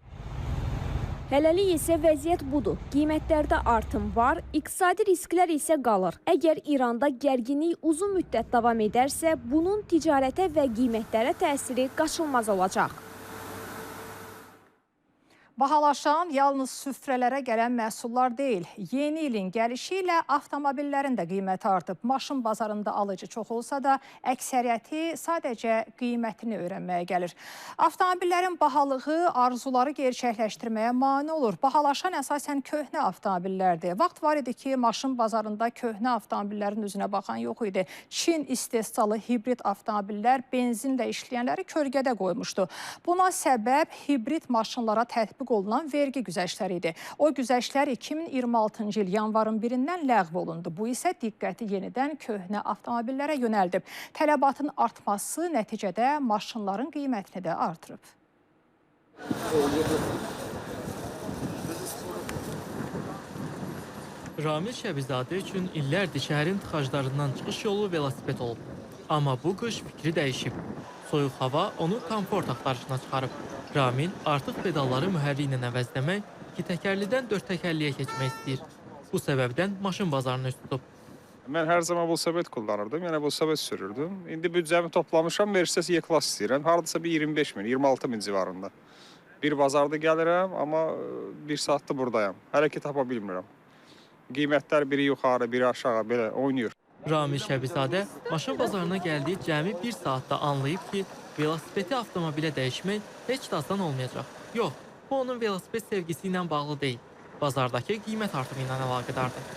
Hələlik isə vəziyyət budur. Qiymətlərdə artım var, iqtisadi risklər isə qalır. Əgər İranda gərginlik uzun müddət davam edərsə, bunun ticarətə və qiymətlərə təsiri qaçılmaz olacaq. Bahalaşan yalnız süfrələrə gələn məhsullar deyil. Yeni ilin gəlişi ilə avtomobillərin də qiyməti artıb. Maşın bazarında alıcı çox olsa da, əksəriyyəti sadəcə qiymətini öyrənməyə gəlir. Avtomobillərin bahalığı arzuları gerçəkləşdirməyə mane olur. Bahalaşan əsasən köhnə avtomobillərdir. Vaxt var idi ki, maşın bazarında köhnə avtomobillərin üzünə baxan yox idi. Çin istehsalı hibrid avtomobillər benzinlə işləyənləri kölgədə qoymuşdu. Buna səbəb hibrid maşınlara tətbiq olunan vergi güzəştləri idi. O güzəştlər 2026-cı il yanvarın 1-dən ləğv olundu. Bu isə diqqəti yenidən köhnə avtomobillərə yönəldib. Tələbatın artması nəticədə maşınların qiymətini də artırıb. Ramil Şəbizadə üçün illərdir şəhərin tıxaclarından çıxış yolu velosiped olub. Amma bu qış fikri dəyişib. Soyuq hava onu komfort axtarışına çıxarıb. Ramil artıq pedalları mühərriklə əvəzləmək, 2 təkərlidən 4 təkərliyə keçmək istəyir. Bu səbəbdən maşın bazarını üst tutub. Mən hər zaman velosiped kullanırdım, yəni velosiped sürürdüm. İndi büdcəmi toplamışam, Mercedes E-Class istəyirəm. Hardasa bir 25 min, 26 min civarında. Bir bazarda gəlirəm, amma bir saatda buradayam. Hərəkət tapa bilmirəm. Qiymətlər biri yuxarı, biri aşağı belə oynayır. Ramil Şəbizadə maşın bazarına gəldiyi cəmi 1 saatda anlayıb ki, velosipedi avtomobilə dəyişmək heç də asan olmayacaq. Yox, bu onun velosiped sevgisi ilə bağlı deyil, bazardakı qiymət artımı ilə əlaqədardır.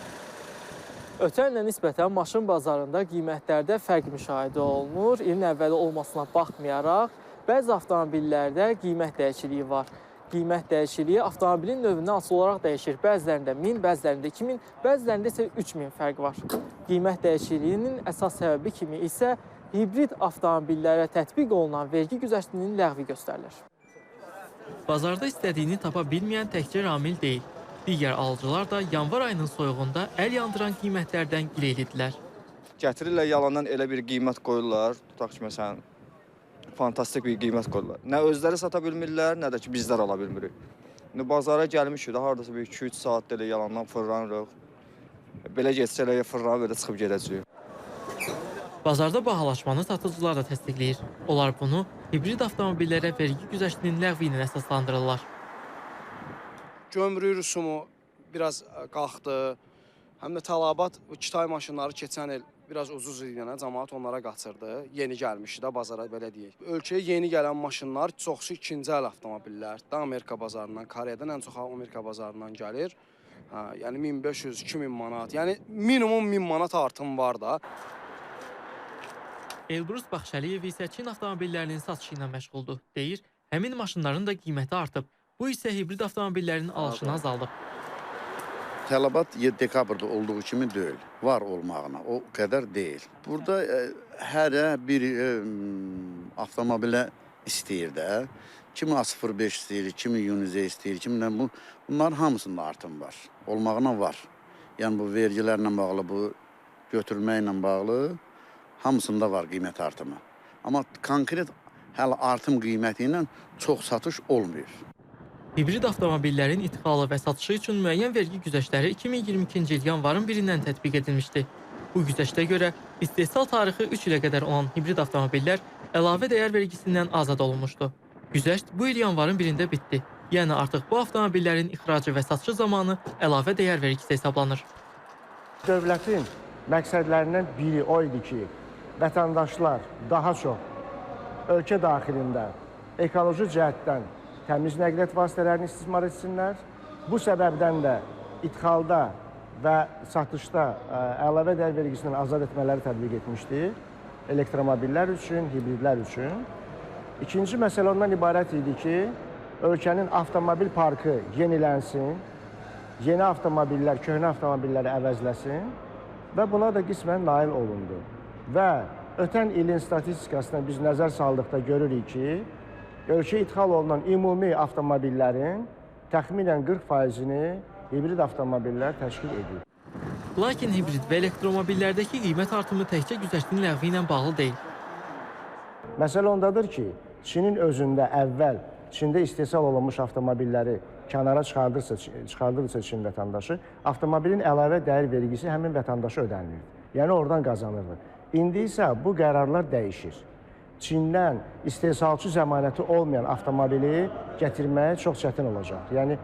Ötən ilə nisbətən maşın bazarında qiymətlərdə fərq müşahidə olunur. İlin əvvəli olmasına baxmayaraq, bəzi avtomobillərdə qiymət dəyişikliyi var. Qiymət dəyişikliyi avtomobilin növündən asılı olaraq dəyişir. Bəzilərində 1000, bəzilərində 2000, bəzilərində isə 3000 fərq var. Qiymət dəyişikliyinin əsas səbəbi kimi isə hibrid avtomobillərə tətbiq olunan vergi güzəştinin ləğvi göstərilir. Bazarda istədiyini tapa bilməyən təkcə Ramil deyil. Digər alıcılar da yanvar ayının soyuğunda əl yandıran qiymətlərdən gileylidilər. Gətirirlər yalandan elə bir qiymət qoyurlar, tutaq ki, məsələn, fantastik bir qiymət qoyurlar. Nə özləri sata bilmirlər, nə də ki, bizlər ala bilmirik. İndi bazara gəlmişik də, haradasa bir 2-3 saat elə yalandan fırlanırıq. Belə getsə elə fırlanıb elə çıxıb gedəcəyik. Bazarda bahalaşmanı satıcılar da təsdiqləyir. Onlar bunu hibrid avtomobillərə vergi güzəştinin ləğvi ilə əsaslandırırlar. Gömrük rüsumu biraz qalxdı. Həm də tələbat kiçik maşınları keçən il biraz ucuz idiyənə cəmaət onlara qaçırdı. Yeni gəlmişdi də bazara, belə deyək. Ölkəyə yeni gələn maşınlar çoxsu ikinci əl avtomobillər. Amerika bazarından, Koreyadan ən çox Amerika bazarından gəlir. Yəni 1500-2000 manat. Yəni minimum 1000 manat artım var da. Elbrus Baxşəliyev isə Çin avtomobillərinin satışı ilə məşğuldur. Deyir, həmin maşınların da qiyməti artıb. Bu isə hibrid avtomobillərin alışını azaldıb. Tələbat 7 dekabrda olduğu kimi deyil, var olmağına, o qədər deyil. Burada hərə bir avtomobilə istəyir də, kimi A05 istəyir, kimi Unize istəyir, kimi bunların hamısında artım var, olmağına var. Yəni bu vergilərlə bağlı, bu götürməklə bağlı hamısında var qiymət artımı. Amma konkret hələ artım qiyməti ilə çox satış olmuyor. Hibrid avtomobillərin idxalı və satışı üçün müəyyən vergi güzəştləri 2022-ci il yanvarın 1-dən tətbiq edilmişdi. Bu güzəştə görə istehsal tarixi 3 ilə qədər olan hibrid avtomobillər əlavə dəyər vergisindən azad olunmuşdu. Güzəşt bu il yanvarın 1-də bitdi. Yəni artıq bu avtomobillərin ixracı və satışı zamanı əlavə dəyər vergisi hesablanır. Dövlətin məqsədlərindən biri o idi ki, vətəndaşlar daha çox ölkə daxilində ekoloji cəhətdən təmiz nəqliyyat vasitələrini istismar etsinlər. Bu səbəbdən də idxalda və satışda əlavə dəyər vergisindən azad etmələri tətbiq etmişdir. Elektromobillər üçün, hibridlər üçün. İkinci məsələ ondan ibarət idi ki, ölkənin avtomobil parkı yenilənsin, yeni avtomobillər, köhnə avtomobilləri əvəzləsin və buna da qismən nail olundu. Və ötən ilin statistikasına biz nəzər saldıqda görürük ki, ölkə idxal olunan ümumi avtomobillərin təxminən 40%-ni hibrid avtomobillər təşkil edir. Lakin hibrid və elektromobillərdəki qiymət artımı təkcə güzəştin ləğvi ilə bağlı deyil. Məsələ ondadır ki, Çinin özündə əvvəl Çində istehsal olunmuş avtomobilləri kənara çıxardırsa Çin vətəndaşı, avtomobilin əlavə dəyər vergisi həmin vətəndaşa ödənilirdi. Yəni oradan qazanırdı. İndi isə bu qərarlar dəyişir. Çindən istehsalçı zəmanəti olmayan avtomobili gətirməyə çox çətin olacaq. Yəni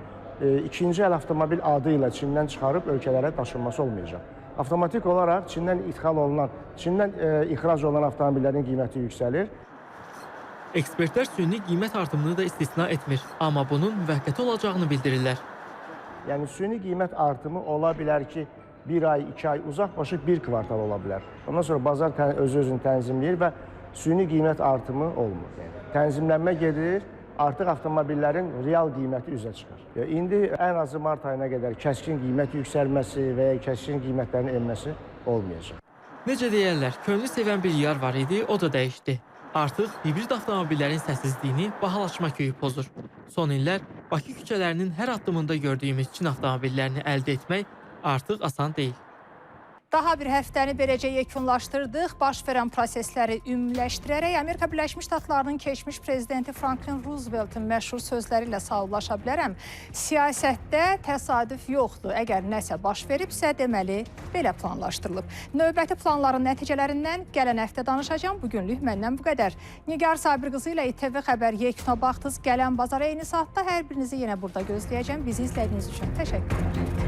ikinci əl avtomobil adı ilə Çindən çıxarıb ölkələrə daşınması olmayacaq. Avtomatik olaraq Çindən ixrac olunan avtomobillərin qiyməti yüksəlir. Ekspertlər süni qiymət artımını da istisna etmir, amma bunun müvəqqəti olacağını bildirirlər. Yəni süni qiymət artımı ola bilər ki, 1 ay, 2 ay, uzaq başı 1 kvartal ola bilər. Ondan sonra bazar özünü tənzimləyir və süni qiymət artımı olmur. Tənzimlənmə gedir, artıq avtomobillərin real qiyməti üzə çıxır. İndi ən azı mart ayına qədər kəskin qiymət yüksəlməsi və ya kəskin qiymətlərin enməsi olmayacaq. Necə deyərlər, könlü sevən bir yar var idi, o da dəyişdi. Artıq hibrid avtomobillərin səssizliyini bahalaşma köyü pozur. Son illər Bakı küçələrinin hər addımında gördüyümüz Çin avtomobillərini əldə etmək artıq asan deyil. Daha bir həftəni beləcə yekunlaşdırdıq. Baş verən prosesləri ümumiləşdirərək Amerika Birləşmiş Ştatlarının keçmiş prezidenti Franklin Rooseveltin məşhur sözləri ilə sağollaşa bilərəm. Siyasətdə təsadüf yoxdur. Əgər nəsə baş veribsə, deməli, belə planlaşdırılıb. Növbəti planların nəticələrindən gələn həftə danışacağım. Bugünlük məndən bu qədər. Nigar Sabir qızı ilə İTV Xəbər yekuna baxdınız. Gələn bazara eyni saatda hər birinizi yenə burada gözləyəcəm. Bizi izlədiyiniz üçün təşəkkürlər.